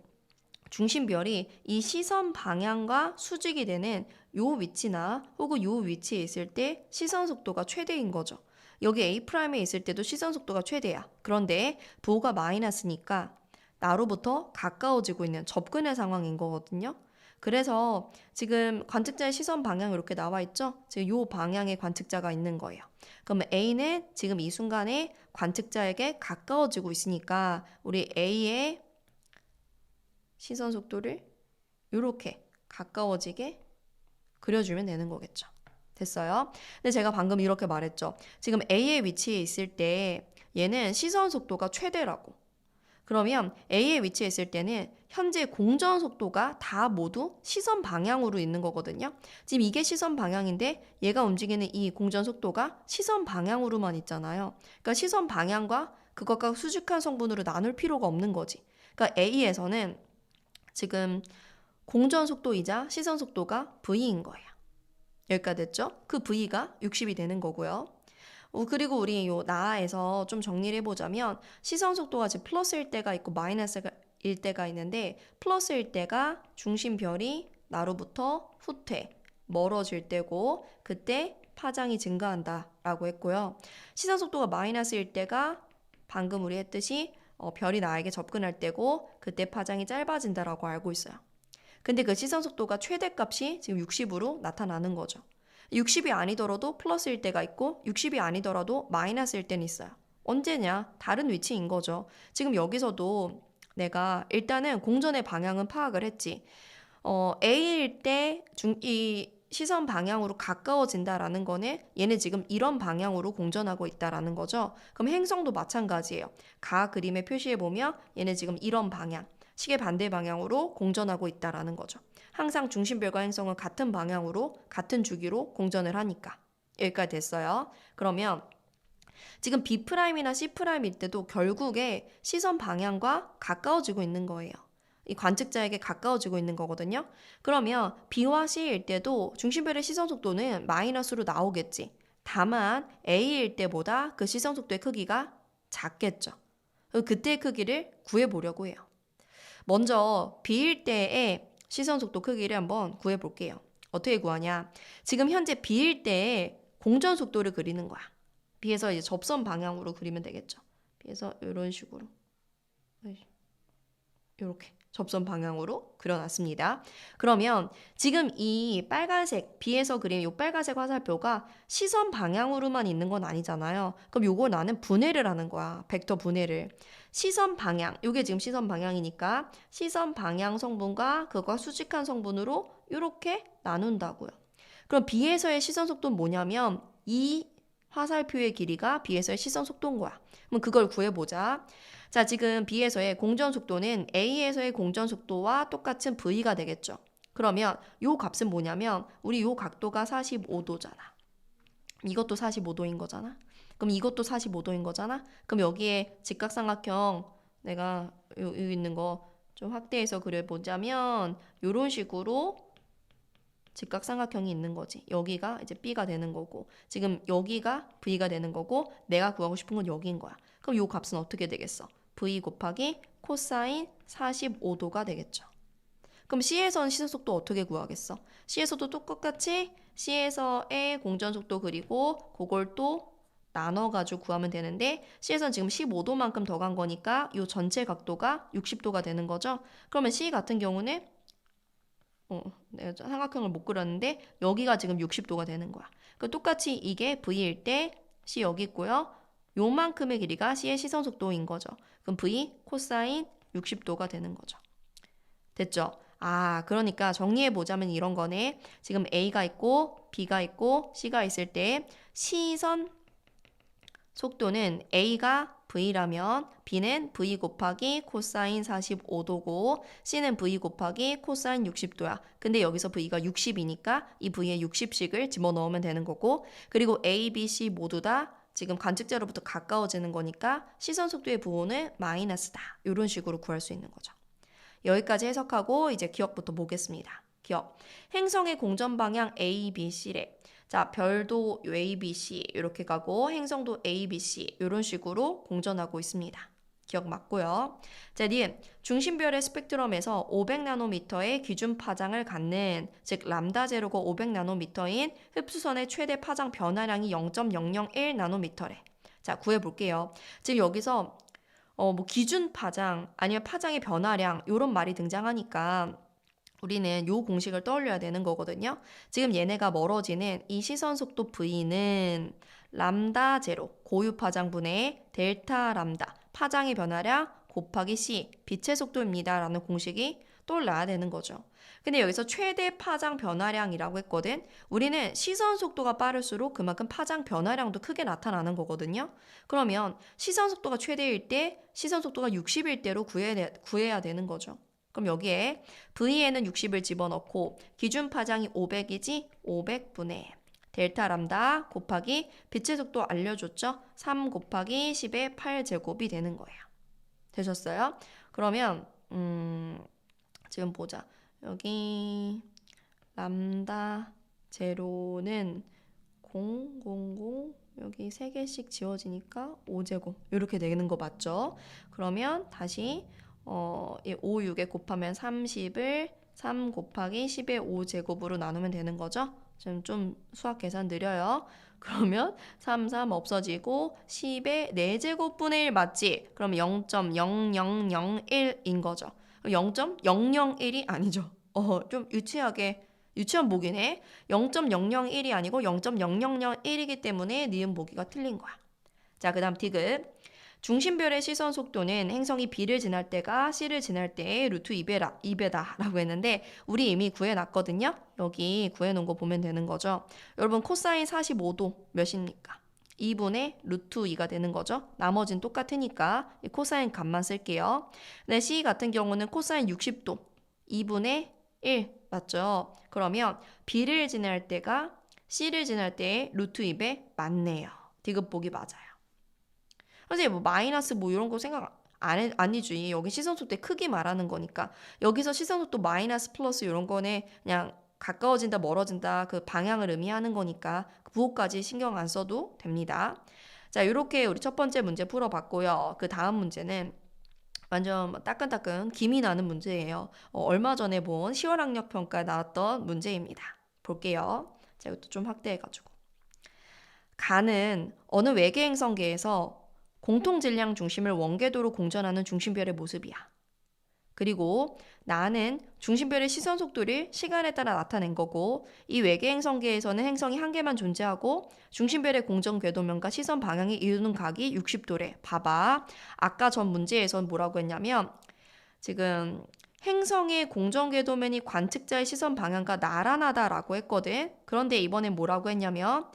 중심별이 이 시선 방향과 수직이 되는 요 위치나 혹은 요 위치에 있을 때 시선 속도가 최대인 거죠. 여기 A'에 있을 때도 시선 속도가 최대야. 그런데 부호가 마이너스니까 나로부터 가까워지고 있는 접근의 상황인 거거든요. 그래서 지금 관측자의 시선 방향이 이렇게 나와 있죠? 지금 이 방향에 관측자가 있는 거예요. 그러면 A는 지금 이 순간에 관측자에게 가까워지고 있으니까 우리 A의 시선 속도를 이렇게 가까워지게 그려주면 되는 거겠죠. 됐어요? 근데 제가 방금 이렇게 말했죠. 지금 A의 위치에 있을 때 얘는 시선 속도가 최대라고. 그러면 A에 위치해 있을 때는 현재 공전 속도가 다 모두 시선 방향으로 있는 거거든요. 지금 이게 시선 방향인데 얘가 움직이는 이 공전 속도가 시선 방향으로만 있잖아요. 그러니까 시선 방향과 그것과 수직한 성분으로 나눌 필요가 없는 거지. 그러니까 A에서는 지금 공전 속도이자 시선 속도가 V인 거예요. 여기까지 됐죠? 그 V가 60이 되는 거고요. 그리고 우리 요 나에서 좀 정리를 해보자면 시선 속도가 지금 플러스일 때가 있고 마이너스일 때가 있는데 플러스일 때가 중심별이 나로부터 후퇴, 멀어질 때고 그때 파장이 증가한다라고 했고요. 시선 속도가 마이너스일 때가 방금 우리 했듯이 별이 나에게 접근할 때고 그때 파장이 짧아진다라고 알고 있어요. 근데 그 시선 속도가 최대값이 지금 60으로 나타나는 거죠. 60이 아니더라도 플러스일 때가 있고 60이 아니더라도 마이너스일 때는 있어요. 언제냐? 다른 위치인 거죠. 지금 여기서도 내가 일단은 공전의 방향은 파악을 했지. A일 때 이 시선 방향으로 가까워진다라는 거는 얘는 지금 이런 방향으로 공전하고 있다라는 거죠. 그럼 행성도 마찬가지예요. 가 그림에 표시해 보면 얘는 지금 이런 방향. 시계 반대 방향으로 공전하고 있다라는 거죠. 항상 중심별과 행성은 같은 방향으로 같은 주기로 공전을 하니까. 여기까지 됐어요. 그러면 지금 B'이나 C'일 때도 결국에 시선 방향과 가까워지고 있는 거예요. 이 관측자에게 가까워지고 있는 거거든요. 그러면 B와 C일 때도 중심별의 시선 속도는 마이너스로 나오겠지. 다만 A일 때보다 그 시선 속도의 크기가 작겠죠. 그때의 크기를 구해보려고 해요. 먼저 B일 때의 시선 속도 크기를 한번 구해볼게요. 어떻게 구하냐? 지금 현재 B일 때의 공전 속도를 그리는 거야. B에서 이제 접선 방향으로 그리면 되겠죠. B에서 이런 식으로 이렇게 접선 방향으로 그려놨습니다. 그러면 지금 이 빨간색 B에서 그린 이 빨간색 화살표가 시선 방향으로만 있는 건 아니잖아요. 그럼 요거 나는 분해를 하는 거야. 벡터 분해를. 시선 방향, 요게 지금 시선 방향이니까 시선 방향 성분과 그거 수직한 성분으로 이렇게 나눈다고요. 그럼 B에서의 시선 속도는 뭐냐면 이 화살표의 길이가 B에서의 시선 속도인 거야. 그럼 그걸 구해보자. 자, 지금 B에서의 공전 속도는 A에서의 공전 속도와 똑같은 V가 되겠죠. 그러면 요 값은 뭐냐면 우리 요 각도가 45도잖아. 이것도 45도인 거잖아. 그럼 이것도 45도인 거잖아. 그럼 여기에 직각삼각형 내가 여기 있는 거 좀 확대해서 그려보자면 요런 식으로 직각삼각형이 있는 거지. 여기가 이제 B가 되는 거고 지금 여기가 V가 되는 거고 내가 구하고 싶은 건 여기인 거야. 그럼 요 값은 어떻게 되겠어? V 곱하기 코사인 45도가 되겠죠. 그럼 C에서는 시선속도 어떻게 구하겠어? C에서도 똑같이 C에서의 공전속도 그리고 그걸 또 나눠가지고 구하면 되는데 C에서는 지금 15도만큼 더 간 거니까 이 전체 각도가 60도가 되는 거죠. 그러면 C 같은 경우는 내가 삼각형을 못 그렸는데 여기가 지금 60도가 되는 거야. 똑같이 이게 V일 때 C 여기 있고요. 요만큼의 길이가 C의 시선 속도인 거죠. 그럼 V 코사인 60도가 되는 거죠. 됐죠? 아, 그러니까 정리해보자면 이런 거네. 지금 A가 있고 B가 있고 C가 있을 때 시선 속도는 A가 V라면 B는 V 곱하기 코사인 45도고 C는 V 곱하기 코사인 60도야. 근데 여기서 V가 60이니까 이 V에 60씩을 집어넣으면 되는 거고 그리고 A, B, C 모두 다 지금 관측자로부터 가까워지는 거니까 시선 속도의 부호는 마이너스다. 이런 식으로 구할 수 있는 거죠. 여기까지 해석하고 이제 기억부터 보겠습니다. 기억. 행성의 공전 방향 A, B, C래. 자, 별도 A, B, C 이렇게 가고 행성도 A, B, C 이런 식으로 공전하고 있습니다. 기억 맞고요. 자, 니은 중심별의 스펙트럼에서 500나노미터의 기준 파장을 갖는 즉 람다 제로가 500나노미터인 흡수선의 최대 파장 변화량이 0.001나노미터래. 자, 구해볼게요. 지금 여기서 뭐 기준 파장 아니면 파장의 변화량 이런 말이 등장하니까 우리는 요 공식을 떠올려야 되는 거거든요. 지금 얘네가 멀어지는 이 시선 속도 V는 람다 제로 고유 파장분의 델타 람다 파장의 변화량 곱하기 C 빛의 속도입니다 라는 공식이 떠올라야 되는 거죠. 근데 여기서 최대 파장 변화량이라고 했거든. 우리는 시선 속도가 빠를수록 그만큼 파장 변화량도 크게 나타나는 거거든요. 그러면 시선 속도가 최대일 때 시선 속도가 60일 때로 구해야 되는 거죠. 그럼 여기에 V에는 60을 집어넣고 기준 파장이 500이지 500분의 델타 람다 곱하기 빛의 속도 알려줬죠? 3 곱하기 10의 8제곱이 되는 거예요. 되셨어요? 그러면 지금 보자. 여기 람다 제로는 0, 0, 0 여기 3개씩 지워지니까 5제곱 이렇게 되는 거 맞죠? 그러면 다시 5, 6에 곱하면 30을 3 곱하기 10의 5제곱으로 나누면 되는 거죠? 지금 좀 수학 계산 느려요. 그러면 3, 3 없어지고 10의 4제곱분의 1 맞지? 그럼 0.0001인 거죠. 0.001이 아니죠. 좀 유치한 보기네. 0.001이 아니고 0.0001이기 때문에 니은 보기가 틀린 거야. 자, 그 다음 디귿. 중심별의 시선 속도는 행성이 B를 지날 때가 C를 지날 때의 루트 2배다라고 했는데 우리 이미 구해놨거든요. 여기 구해놓은 거 보면 되는 거죠. 여러분 코사인 45도 몇입니까? 2분의 루트 2가 되는 거죠. 나머지는 똑같으니까 이 코사인 값만 쓸게요. 네, C 같은 경우는 코사인 60도 2분의 1 맞죠? 그러면 B를 지날 때가 C를 지날 때의 루트 2배 맞네요. 디귿보기 맞아요. 선생님 뭐 마이너스 뭐 이런 거 생각 아니지. 여기 시선속도 크기 말하는 거니까. 여기서 시선속도 마이너스 플러스 이런 거는 그냥 가까워진다 멀어진다 그 방향을 의미하는 거니까 부호까지 신경 안 써도 됩니다. 자, 이렇게 우리 첫 번째 문제 풀어봤고요. 그 다음 문제는 완전 따끈따끈 김이 나는 문제예요. 얼마 전에 본 10월 학력 평가 나왔던 문제입니다. 볼게요. 자, 이것도 좀 확대해가지고. 가는 어느 외계 행성계에서 공통 질량 중심을 원궤도로 공전하는 중심별의 모습이야. 그리고 나는 중심별의 시선 속도를 시간에 따라 나타낸 거고 이 외계 행성계에서는 행성이 한 개만 존재하고 중심별의 공전 궤도면과 시선 방향이 이루는 각이 60도래. 봐봐. 아까 전 문제에선 뭐라고 했냐면 지금 행성의 공전 궤도면이 관측자의 시선 방향과 나란하다라고 했거든. 그런데 이번엔 뭐라고 했냐면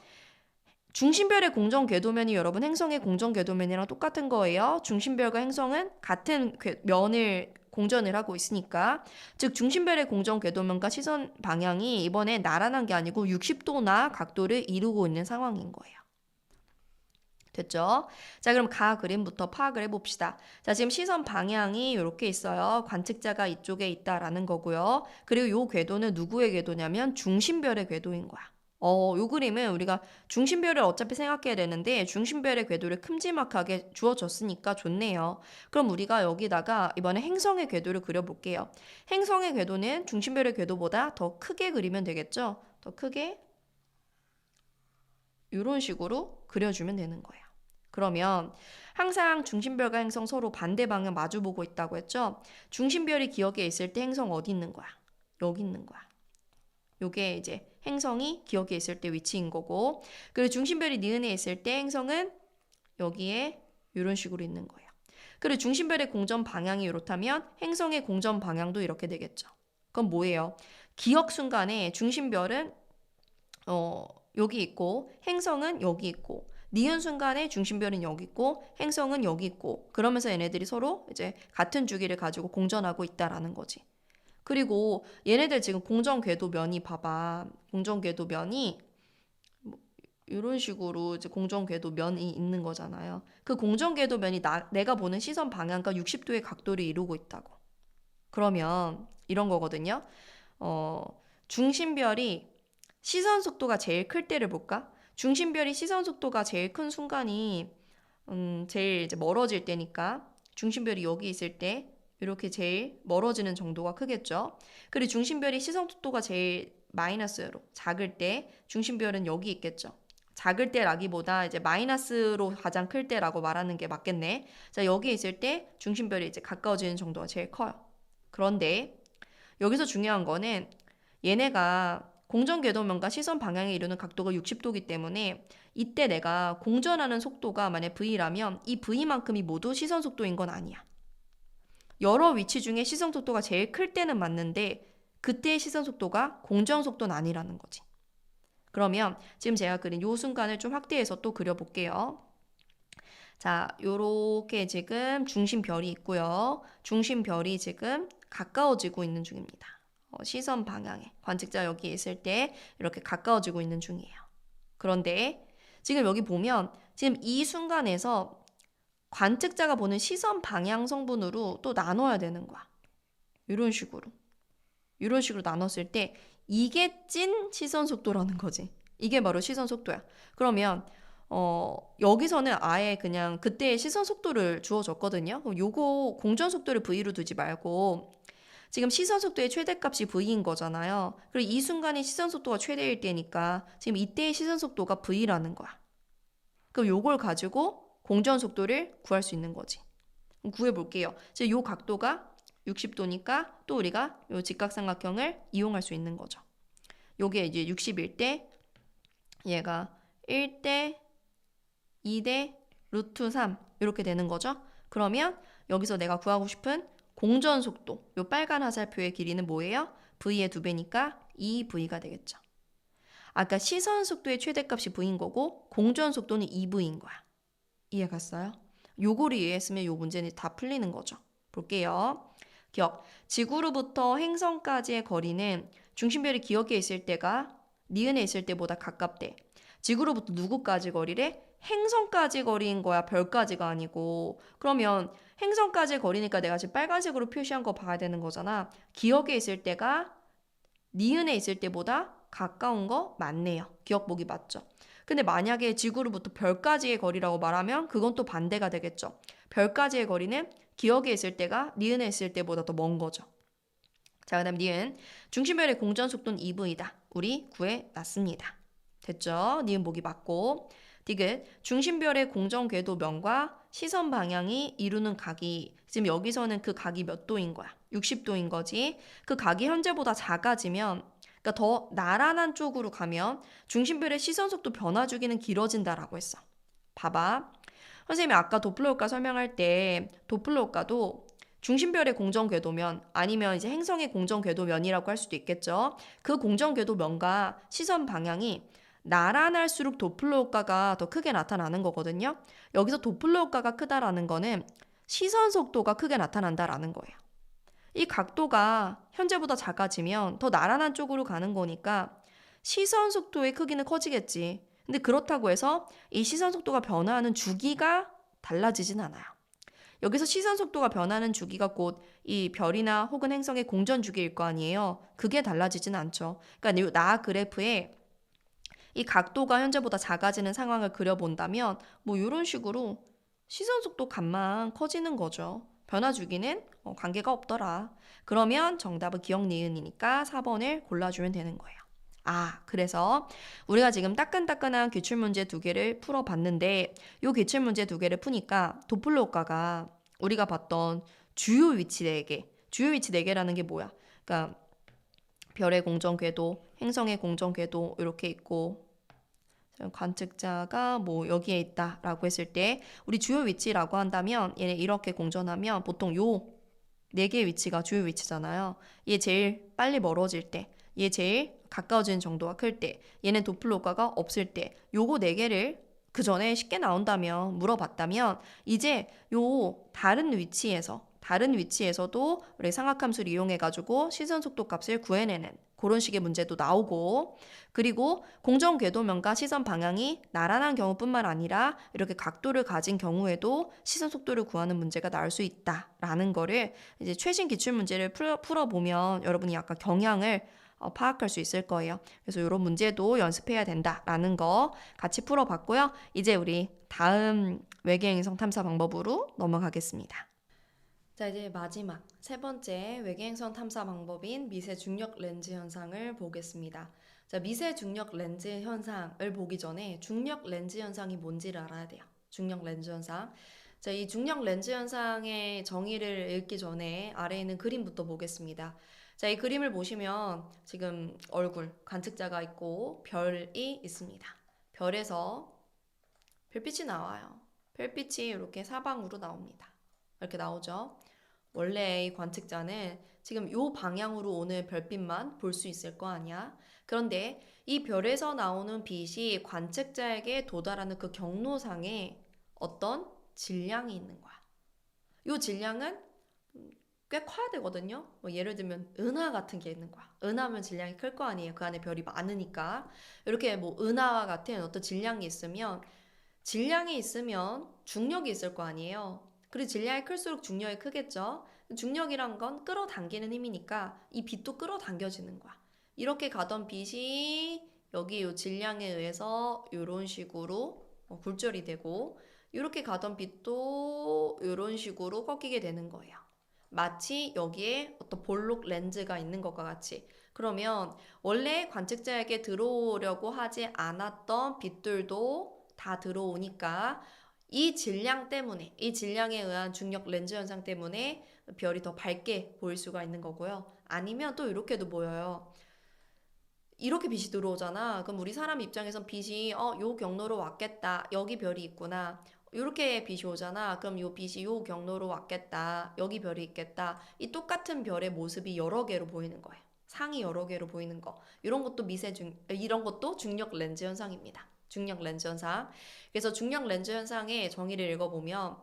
중심별의 공전 궤도면이 여러분 행성의 공전 궤도면이랑 똑같은 거예요. 중심별과 행성은 같은 면을 공전을 하고 있으니까 즉 중심별의 공전 궤도면과 시선 방향이 이번에 나란한 게 아니고 60도나 각도를 이루고 있는 상황인 거예요. 됐죠? 자, 그럼 가 그림부터 파악을 해봅시다. 자, 지금 시선 방향이 이렇게 있어요. 관측자가 이쪽에 있다라는 거고요. 그리고 요 궤도는 누구의 궤도냐면 중심별의 궤도인 거야. 요 그림은 우리가 중심별을 어차피 생각해야 되는데 중심별의 궤도를 큼지막하게 주어졌으니까 좋네요. 그럼 우리가 여기다가 이번에 행성의 궤도를 그려볼게요. 행성의 궤도는 중심별의 궤도보다 더 크게 그리면 되겠죠? 더 크게 이런 식으로 그려주면 되는 거예요. 그러면 항상 중심별과 행성 서로 반대 방향 마주보고 있다고 했죠? 중심별이 기억에 있을 때 행성 어디 있는 거야? 여기 있는 거야. 요게 이제 행성이 기억에 있을 때 위치인 거고 그리고 중심별이 니은에 있을 때 행성은 여기에 이런 식으로 있는 거예요. 그리고 중심별의 공전 방향이 이렇다면 행성의 공전 방향도 이렇게 되겠죠. 그럼 뭐예요? 기억 순간에 중심별은 여기 있고 행성은 여기 있고 니은 순간에 중심별은 여기 있고 행성은 여기 있고 그러면서 얘네들이 서로 이제 같은 주기를 가지고 공전하고 있다라는 거지. 그리고 얘네들 지금 공전 궤도 면이 봐봐. 공전 궤도 면이 이런 식으로 이제 공전 궤도 면이 있는 거잖아요. 그 공전 궤도 면이 내가 보는 시선 방향과 60도의 각도를 이루고 있다고. 그러면 이런 거거든요. 중심별이 시선 속도가 제일 클 때를 볼까? 중심별이 시선 속도가 제일 큰 순간이 제일 이제 멀어질 때니까 중심별이 여기 있을 때 이렇게 제일 멀어지는 정도가 크겠죠. 그리고 중심별이 시선 속도가 제일 마이너스로 작을 때 중심별은 여기 있겠죠. 작을 때라기보다 이제 마이너스로 가장 클 때라고 말하는 게 맞겠네. 자, 여기 있을 때 중심별이 이제 가까워지는 정도가 제일 커요. 그런데 여기서 중요한 거는 얘네가 공전 궤도면과 시선 방향에 이루는 각도가 60도이기 때문에 이때 내가 공전하는 속도가 만약 V라면 이 V만큼이 모두 시선 속도인 건 아니야. 여러 위치 중에 시선 속도가 제일 클 때는 맞는데 그때의 시선 속도가 공전 속도는 아니라는 거지. 그러면 지금 제가 그린 요 순간을 좀 확대해서 또 그려볼게요. 자, 요렇게 지금 중심별이 있고요. 중심별이 지금 가까워지고 있는 중입니다. 시선 방향에 관측자 여기 있을 때 이렇게 가까워지고 있는 중이에요. 그런데 지금 여기 보면 지금 이 순간에서 관측자가 보는 시선 방향 성분으로 또 나눠야 되는 거야. 이런 식으로 나눴을 때 이게 찐 시선 속도라는 거지. 이게 바로 시선 속도야. 그러면 여기서는 아예 그냥 그때의 시선 속도를 주어졌거든요. 요거 공전 속도를 V로 두지 말고 지금 시선 속도의 최대값이 V인 거잖아요. 그리고 이 순간에 시선 속도가 최대일 때니까 지금 이때의 시선 속도가 V라는 거야. 그럼 요걸 가지고 공전 속도를 구할 수 있는 거지. 구해볼게요. 지금 요 각도가 60도니까 또 우리가 요 직각삼각형을 이용할 수 있는 거죠. 요게 이제 60일 때 얘가 1대 2대 루트 3 이렇게 되는 거죠. 그러면 여기서 내가 구하고 싶은 공전 속도, 요 빨간 화살표의 길이는 뭐예요? V의 2배니까 2V가 되겠죠. 아까 시선 속도의 최대값이 v인 거고 공전 속도는 2v인 거야. 이해 갔어요? 요거를 이해했으면 요 문제는 다 풀리는 거죠. 볼게요. 기억. 지구로부터 행성까지의 거리는 중심별이 기억에 있을 때가 니은에 있을 때보다 가깝대. 지구로부터 누구까지 거리래? 행성까지 거리인 거야. 별까지가 아니고. 그러면 행성까지 거리니까 내가 지금 빨간색으로 표시한 거 봐야 되는 거잖아. 기억에 있을 때가 니은에 있을 때보다 가까운 거 맞네요. 기억 보기 맞죠? 근데 만약에 지구로부터 별까지의 거리라고 말하면 그건 또 반대가 되겠죠. 별까지의 거리는 기억에 있을 때가 니은에 있을 때보다 더 먼 거죠. 자, 그 다음 니은. 중심별의 공전 속도는 2v이다. 우리 구해놨습니다. 됐죠? 니은 보기 맞고. 디귿. 중심별의 공전 궤도면과 시선 방향이 이루는 각이 지금 여기서는 그 각이 몇 도인 거야? 60도인 거지. 그 각이 현재보다 작아지면 그러니까 더 나란한 쪽으로 가면 중심별의 시선 속도 변화 주기는 길어진다라고 했어. 봐봐. 선생님이 아까 도플러 효과 설명할 때 도플러 효과도 중심별의 공전 궤도면 아니면 이제 행성의 공전 궤도면이라고 할 수도 있겠죠. 그 공전 궤도면과 시선 방향이 나란할수록 도플러 효과가 더 크게 나타나는 거거든요. 여기서 도플러 효과가 크다라는 거는 시선 속도가 크게 나타난다라는 거예요. 이 각도가 현재보다 작아지면 더 나란한 쪽으로 가는 거니까 시선 속도의 크기는 커지겠지. 근데 그렇다고 해서 이 시선 속도가 변화하는 주기가 달라지진 않아요. 여기서 시선 속도가 변하는 주기가 곧 이 별이나 혹은 행성의 공전 주기일 거 아니에요. 그게 달라지진 않죠. 그러니까 나 그래프에 이 각도가 현재보다 작아지는 상황을 그려본다면 뭐 이런 식으로 시선 속도 값만 커지는 거죠. 변화 주기는 관계가 없더라. 그러면 정답은 기억 니은이니까 4번을 골라주면 되는 거예요. 아, 그래서 우리가 지금 따끈따끈한 기출문제 2개를 풀어봤는데 이 기출문제 2개를 푸니까 도플러 효과가 우리가 봤던 주요 위치 4개, 주요 위치 4개라는 게 뭐야? 그러니까 별의 공전 궤도, 행성의 공전 궤도 이렇게 있고 관측자가 뭐 여기에 있다라고 했을 때 우리 주요 위치라고 한다면 얘네 이렇게 공전하면 보통 요 4개의 위치가 주요 위치잖아요. 얘 제일 빨리 멀어질 때, 얘 제일 가까워지는 정도가 클 때, 얘는 도플러 효과가 없을 때 요거 4개를 그 전에 쉽게 나온다면 물어봤다면 이제 요 다른 위치에서도 우리 상악함수를 이용해가지고 시선 속도 값을 구해내는 그런 식의 문제도 나오고 그리고 공전 궤도면과 시선 방향이 나란한 경우뿐만 아니라 이렇게 각도를 가진 경우에도 시선 속도를 구하는 문제가 나올 수 있다라는 거를 이제 최신 기출 문제를 풀어보면 여러분이 약간 경향을 파악할 수 있을 거예요. 그래서 이런 문제도 연습해야 된다라는 거 같이 풀어봤고요. 이제 우리 다음 외계행성 탐사 방법으로 넘어가겠습니다. 자, 이제 마지막 세 번째 외계행성 탐사 방법인 미세 중력 렌즈 현상을 보겠습니다. 자, 미세 중력 렌즈 현상을 보기 전에 중력 렌즈 현상이 뭔지를 알아야 돼요. 중력 렌즈 현상. 자, 이 중력 렌즈 현상의 정의를 읽기 전에 아래에 있는 그림부터 보겠습니다. 자, 이 그림을 보시면 지금 얼굴, 관측자가 있고 별이 있습니다. 별에서 별빛이 나와요. 별빛이 이렇게 사방으로 나옵니다. 이렇게 나오죠. 원래 이 관측자는 지금 이 방향으로 오는 별빛만 볼 수 있을 거 아니야. 그런데 이 별에서 나오는 빛이 관측자에게 도달하는 그 경로상에 어떤 질량이 있는 거야. 이 질량은 꽤 커야 되거든요. 뭐 예를 들면 은하 같은 게 있는 거야. 은하면 질량이 클 거 아니에요. 그 안에 별이 많으니까. 이렇게 뭐 은하와 같은 어떤 질량이 있으면 중력이 있을 거 아니에요. 그리고 질량이 클수록 중력이 크겠죠. 중력이란 건 끌어당기는 힘이니까 이 빛도 끌어당겨지는 거야. 이렇게 가던 빛이 여기 이 질량에 의해서 이런 식으로 굴절이 되고 이렇게 가던 빛도 이런 식으로 꺾이게 되는 거예요. 마치 여기에 어떤 볼록 렌즈가 있는 것과 같이. 그러면 원래 관측자에게 들어오려고 하지 않았던 빛들도 다 들어오니까 이 질량에 의한 중력 렌즈 현상 때문에 별이 더 밝게 보일 수가 있는 거고요. 아니면 또 이렇게도 보여요. 이렇게 빛이 들어오잖아. 그럼 우리 사람 입장에선 빛이 요 경로로 왔겠다. 여기 별이 있구나. 이렇게 빛이 오잖아. 그럼 요 빛이 요 경로로 왔겠다. 여기 별이 있겠다. 이 똑같은 별의 모습이 여러 개로 보이는 거예요. 상이 여러 개로 보이는 거. 이런 것도 중력 렌즈 현상입니다. 중력 렌즈 현상. 그래서 중력 렌즈 현상의 정의를 읽어보면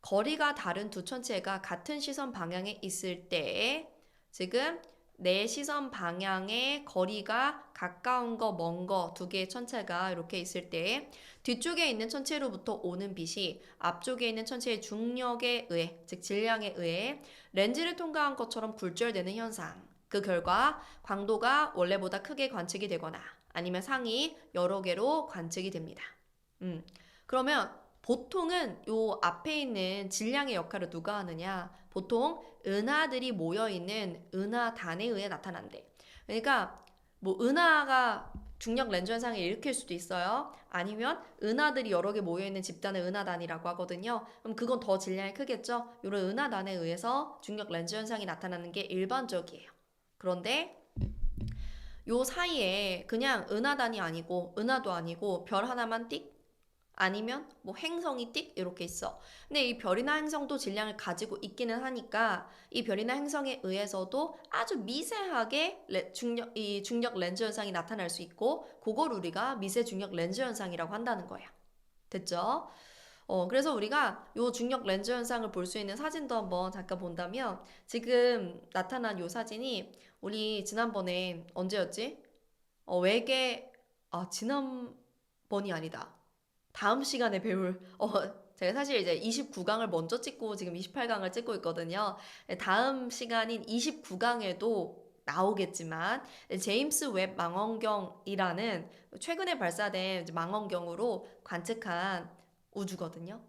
거리가 다른 두 천체가 같은 시선 방향에 있을 때 지금 내 시선 방향의 거리가 가까운 거, 먼 거 두 개의 천체가 이렇게 있을 때 뒤쪽에 있는 천체로부터 오는 빛이 앞쪽에 있는 천체의 중력에 의해, 즉 질량에 의해 렌즈를 통과한 것처럼 굴절되는 현상. 그 결과 광도가 원래보다 크게 관측이 되거나 아니면 상이 여러 개로 관측이 됩니다. 그러면 보통은 요 앞에 있는 질량의 역할을 누가 하느냐? 보통 은하들이 모여있는 은하단에 의해 나타난대. 그러니까 뭐 은하가 중력 렌즈 현상을 일으킬 수도 있어요. 아니면 은하들이 여러 개 모여있는 집단을 은하단이라고 하거든요. 그럼 그건 더 질량이 크겠죠? 이런 은하단에 의해서 중력 렌즈 현상이 나타나는 게 일반적이에요. 그런데 요 사이에 그냥 은하단이 아니고 은하도 아니고 별 하나만 띡 아니면 뭐 행성이 띡 이렇게 있어. 근데 이 별이나 행성도 질량을 가지고 있기는 하니까 이 별이나 행성에 의해서도 아주 미세하게 이 중력 렌즈 현상이 나타날 수 있고 그걸 우리가 미세 중력 렌즈 현상이라고 한다는 거야. 됐죠? 그래서 우리가 요 중력 렌즈 현상을 볼 수 있는 사진도 한번 잠깐 본다면 지금 나타난 요 사진이 우리 지난번에 언제였지? 외계 지난번이 아니다. 다음 시간에 배울 제가 사실 이제 29강을 먼저 찍고 지금 28강을 찍고 있거든요. 다음 시간인 29강에도 나오겠지만 제임스 웹 망원경이라는 최근에 발사된 망원경으로 관측한 우주거든요.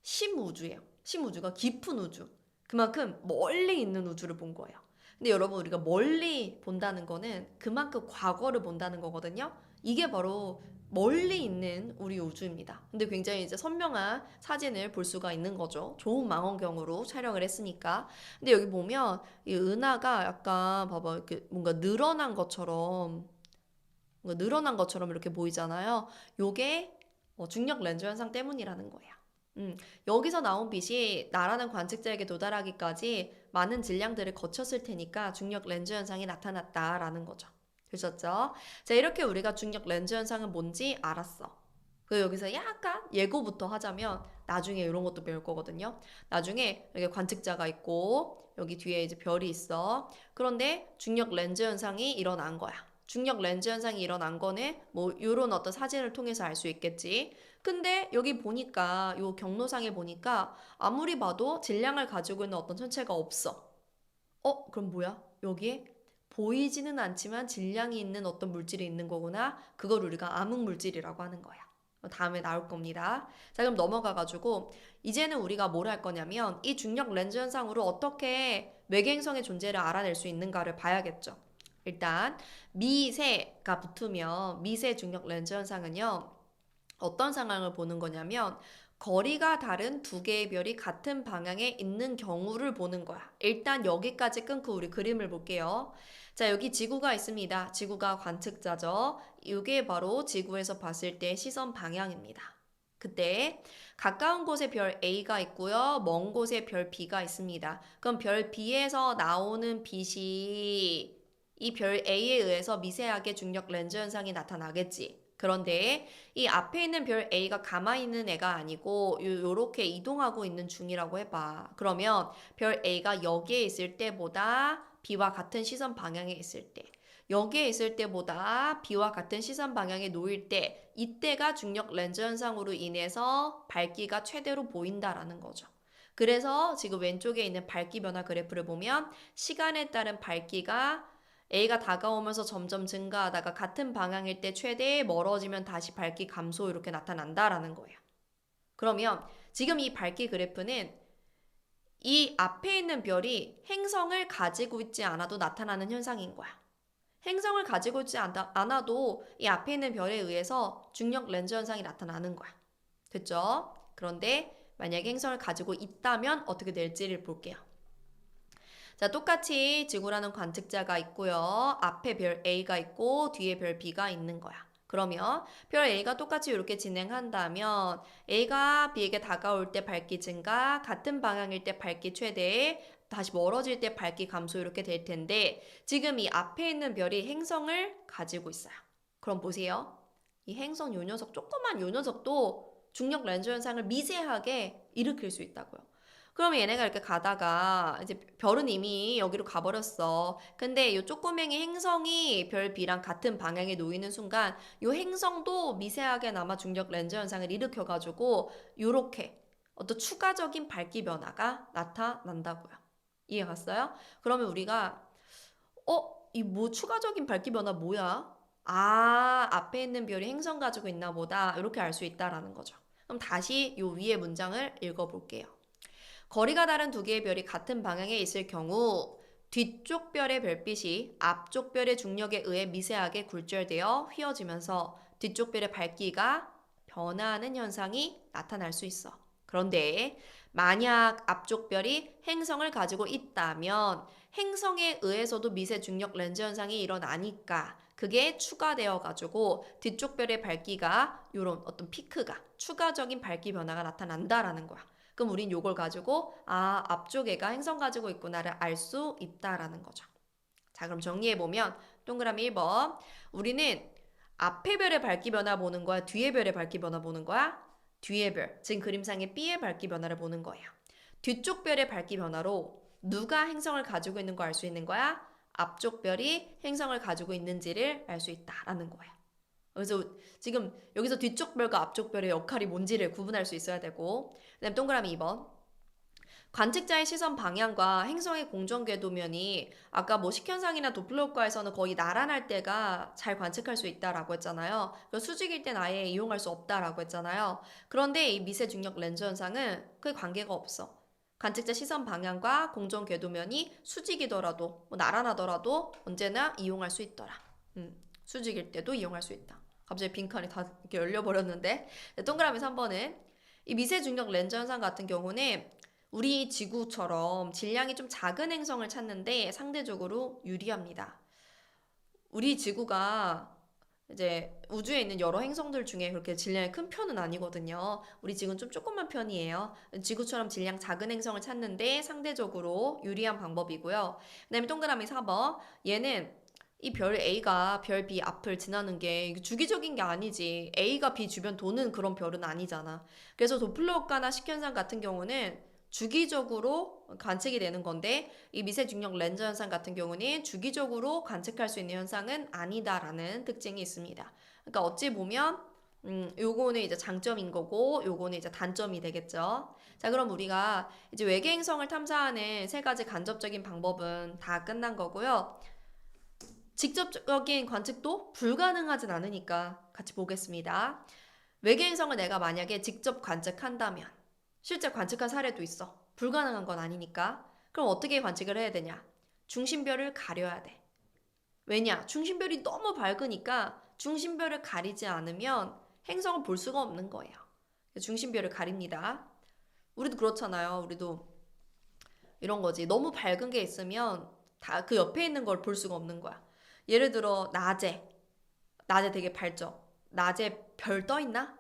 심우주예요. 심우주가 깊은 우주. 그만큼 멀리 있는 우주를 본 거예요. 근데 여러분 우리가 멀리 본다는 거는 그만큼 과거를 본다는 거거든요. 이게 바로 멀리 있는 우리 우주입니다. 근데 굉장히 이제 선명한 사진을 볼 수가 있는 거죠. 좋은 망원경으로 촬영을 했으니까. 근데 여기 보면 이 은하가 약간 봐봐 이렇게 뭔가 늘어난 것처럼 이렇게 보이잖아요. 요게 중력 렌즈 현상 때문이라는 거예요. 여기서 나온 빛이 나라는 관측자에게 도달하기까지 많은 질량들을 거쳤을 테니까 중력 렌즈 현상이 나타났다라는 거죠. 되셨죠? 자, 이렇게 우리가 중력 렌즈 현상은 뭔지 알았어. 그 여기서 약간 예고부터 하자면 나중에 이런 것도 배울 거거든요. 나중에 여기 관측자가 있고 여기 뒤에 이제 별이 있어. 그런데 중력 렌즈 현상이 일어난 거야. 중력 렌즈 현상이 일어난 거는 뭐 이런 어떤 사진을 통해서 알 수 있겠지. 근데 여기 보니까 요 경로상에 보니까 아무리 봐도 질량을 가지고 있는 어떤 천체가 없어. 그럼 뭐야? 여기에 보이지는 않지만 질량이 있는 어떤 물질이 있는 거구나. 그걸 우리가 암흑 물질이라고 하는 거야. 다음에 나올 겁니다. 자, 그럼 넘어가가지고 이제는 우리가 뭘 할 거냐면 이 중력 렌즈 현상으로 어떻게 외계행성의 존재를 알아낼 수 있는가를 봐야겠죠. 일단 미세가 붙으면 미세 중력 렌즈 현상은요. 어떤 상황을 보는 거냐면 거리가 다른 두 개의 별이 같은 방향에 있는 경우를 보는 거야. 일단 여기까지 끊고 우리 그림을 볼게요. 자, 여기 지구가 있습니다. 지구가 관측자죠. 이게 바로 지구에서 봤을 때 시선 방향입니다. 그때 가까운 곳에 별 A가 있고요. 먼 곳에 별 B가 있습니다. 그럼 별 B에서 나오는 빛이 이 별 A에 의해서 미세하게 중력 렌즈 현상이 나타나겠지. 그런데 이 앞에 있는 별 A가 가만히 있는 애가 아니고 요렇게 이동하고 있는 중이라고 해봐. 그러면 별 A가 여기에 있을 때보다 B와 같은 시선 방향에 있을 때 여기에 있을 때보다 B와 같은 시선 방향에 놓일 때 이때가 중력 렌즈 현상으로 인해서 밝기가 최대로 보인다라는 거죠. 그래서 지금 왼쪽에 있는 밝기 변화 그래프를 보면 시간에 따른 밝기가 A가 다가오면서 점점 증가하다가 같은 방향일 때 최대, 멀어지면 다시 밝기 감소 이렇게 나타난다라는 거예요. 그러면 지금 이 밝기 그래프는 이 앞에 있는 별이 행성을 가지고 있지 않아도 나타나는 현상인 거야. 행성을 가지고 있지 않아도 이 앞에 있는 별에 의해서 중력 렌즈 현상이 나타나는 거야. 됐죠? 그런데 만약에 행성을 가지고 있다면 어떻게 될지를 볼게요. 자, 똑같이 지구라는 관측자가 있고요. 앞에 별 A가 있고 뒤에 별 B가 있는 거야. 그러면 별 A가 똑같이 이렇게 진행한다면 A가 B에게 다가올 때 밝기 증가, 같은 방향일 때 밝기 최대, 다시 멀어질 때 밝기 감소 이렇게 될 텐데 지금 이 앞에 있는 별이 행성을 가지고 있어요. 그럼 보세요. 이 행성 요 녀석, 조그만 요 녀석도 중력 렌즈 현상을 미세하게 일으킬 수 있다고요. 그러면 얘네가 이렇게 가다가 이제 별은 이미 여기로 가버렸어. 근데 이 쪼꼬맹이 행성이 별 B랑 같은 방향에 놓이는 순간 이 행성도 미세하게나마 중력 렌즈 현상을 일으켜가지고 요렇게 어떤 추가적인 밝기 변화가 나타난다고요. 이해 갔어요? 그러면 우리가 이 뭐 추가적인 밝기 변화 뭐야? 앞에 있는 별이 행성 가지고 있나 보다. 이렇게 알 수 있다라는 거죠. 그럼 다시 요 위에 문장을 읽어볼게요. 거리가 다른 두 개의 별이 같은 방향에 있을 경우 뒤쪽 별의 별빛이 앞쪽 별의 중력에 의해 미세하게 굴절되어 휘어지면서 뒤쪽 별의 밝기가 변화하는 현상이 나타날 수 있어. 그런데 만약 앞쪽 별이 행성을 가지고 있다면 행성에 의해서도 미세 중력 렌즈 현상이 일어나니까 그게 추가되어 가지고 뒤쪽 별의 밝기가 이런 어떤 피크가 추가적인 밝기 변화가 나타난다라는 거야. 그럼 우린 요걸 가지고 앞쪽 애가 행성 가지고 있구나를 알 수 있다라는 거죠. 자, 그럼 정리해보면 동그라미 1번 우리는 앞의 별의 밝기 변화 보는 거야? 뒤의 별의 밝기 변화 보는 거야? 뒤의 별, 지금 그림상의 B의 밝기 변화를 보는 거예요. 뒤쪽 별의 밝기 변화로 누가 행성을 가지고 있는 거 알 수 있는 거야? 앞쪽 별이 행성을 가지고 있는지를 알 수 있다라는 거예요. 그래서 지금 여기서 뒤쪽 별과 앞쪽 별의 역할이 뭔지를 구분할 수 있어야 되고 그다음 동그라미 2번 관측자의 시선 방향과 행성의 공전 궤도면이 아까 뭐 식현상이나 도플러 효과에서는 거의 나란할 때가 잘 관측할 수 있다라고 했잖아요. 수직일 땐 아예 이용할 수 없다라고 했잖아요. 그런데 이 미세 중력 렌즈 현상은 그 관계가 없어. 관측자 시선 방향과 공전 궤도면이 수직이더라도 뭐 나란하더라도 언제나 이용할 수 있더라. 수직일 때도 이용할 수 있다. 갑자기 빈칸이 다 이렇게 열려버렸는데 동그라미 3번은 이 미세 중력 렌즈 현상 같은 경우는 우리 지구처럼 질량이 좀 작은 행성을 찾는데 상대적으로 유리합니다. 우리 지구가 이제 우주에 있는 여러 행성들 중에 그렇게 질량이 큰 편은 아니거든요. 우리 지구는 좀 조그만 편이에요. 지구처럼 질량 작은 행성을 찾는데 상대적으로 유리한 방법이고요. 그다음에 동그라미 4번 얘는 이 별 A가 별 B 앞을 지나는 게 주기적인 게 아니지. A가 B 주변 도는 그런 별은 아니잖아. 그래서 도플러 효과나 식현상 같은 경우는 주기적으로 관측이 되는 건데 이 미세 중력 렌즈 현상 같은 경우는 주기적으로 관측할 수 있는 현상은 아니다라는 특징이 있습니다. 그러니까 어찌 보면 요거는 이제 장점인 거고 요거는 이제 단점이 되겠죠. 자, 그럼 우리가 이제 외계 행성을 탐사하는 세 가지 간접적인 방법은 다 끝난 거고요. 직접적인 관측도 불가능하진 않으니까 같이 보겠습니다. 외계 행성을 내가 만약에 직접 관측한다면 실제 관측한 사례도 있어. 불가능한 건 아니니까. 그럼 어떻게 관측을 해야 되냐? 중심별을 가려야 돼. 왜냐? 중심별이 너무 밝으니까 중심별을 가리지 않으면 행성을 볼 수가 없는 거예요. 중심별을 가립니다. 우리도 그렇잖아요. 우리도 이런 거지. 너무 밝은 게 있으면 다 그 옆에 있는 걸 볼 수가 없는 거야. 예를 들어 낮에 되게 밝죠. 낮에 별 떠 있나?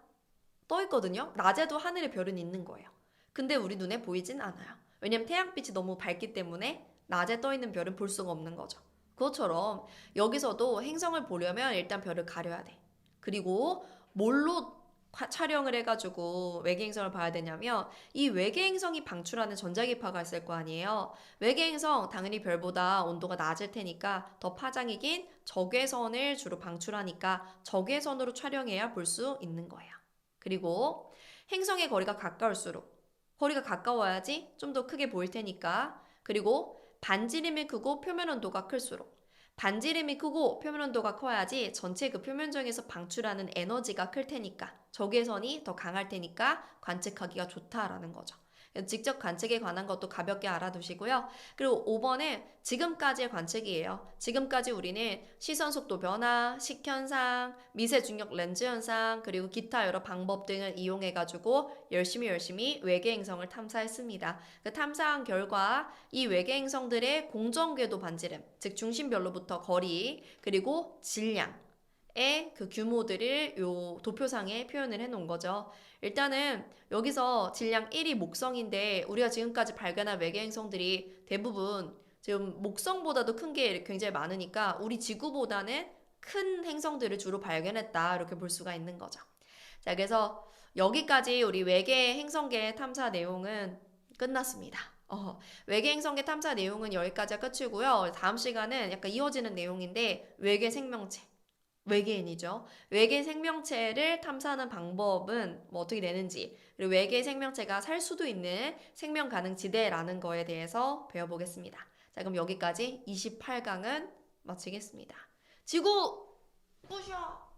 떠 있거든요. 낮에도 하늘에 별은 있는 거예요. 근데 우리 눈에 보이진 않아요. 왜냐면 태양빛이 너무 밝기 때문에 낮에 떠 있는 별은 볼 수가 없는 거죠. 그것처럼 여기서도 행성을 보려면 일단 별을 가려야 돼. 그리고 뭘로 촬영을 해가지고 외계 행성을 봐야 되냐면 이 외계 행성이 방출하는 전자기파가 있을 거 아니에요. 외계 행성 당연히 별보다 온도가 낮을 테니까 더 파장이 긴 적외선을 주로 방출하니까 적외선으로 촬영해야 볼 수 있는 거예요. 그리고 행성의 거리가 가까울수록 거리가 가까워야지 좀 더 크게 보일 테니까 그리고 반지름이 크고 표면 온도가 클수록 반지름이 크고 표면 온도가 커야지 전체 그 표면적에서 방출하는 에너지가 클 테니까 적외선이 더 강할 테니까 관측하기가 좋다라는 거죠. 직접 관측에 관한 것도 가볍게 알아두시고요. 그리고 5번은 지금까지의 관측이에요. 지금까지 우리는 시선 속도 변화, 식현상, 미세 중력 렌즈 현상, 그리고 기타 여러 방법 등을 이용해가지고 열심히 외계 행성을 탐사했습니다. 그 탐사한 결과 이 외계 행성들의 공전궤도 반지름, 즉 중심별로부터 거리, 그리고 질량의 그 규모들을 요 도표상에 표현을 해놓은 거죠. 일단은 여기서 질량 1이 목성인데 우리가 지금까지 발견한 외계 행성들이 대부분 지금 목성보다도 큰 게 굉장히 많으니까 우리 지구보다는 큰 행성들을 주로 발견했다 이렇게 볼 수가 있는 거죠. 자, 그래서 여기까지 우리 외계 행성계 탐사 내용은 끝났습니다. 외계 행성계 탐사 내용은 여기까지가 끝이고요. 다음 시간은 약간 이어지는 내용인데 외계 생명체, 외계인이죠. 외계 생명체를 탐사하는 방법은 뭐 어떻게 되는지, 그리고 외계 생명체가 살 수도 있는 생명 가능 지대라는 거에 대해서 배워보겠습니다. 자, 그럼 여기까지 28강은 마치겠습니다. 지구 부셔!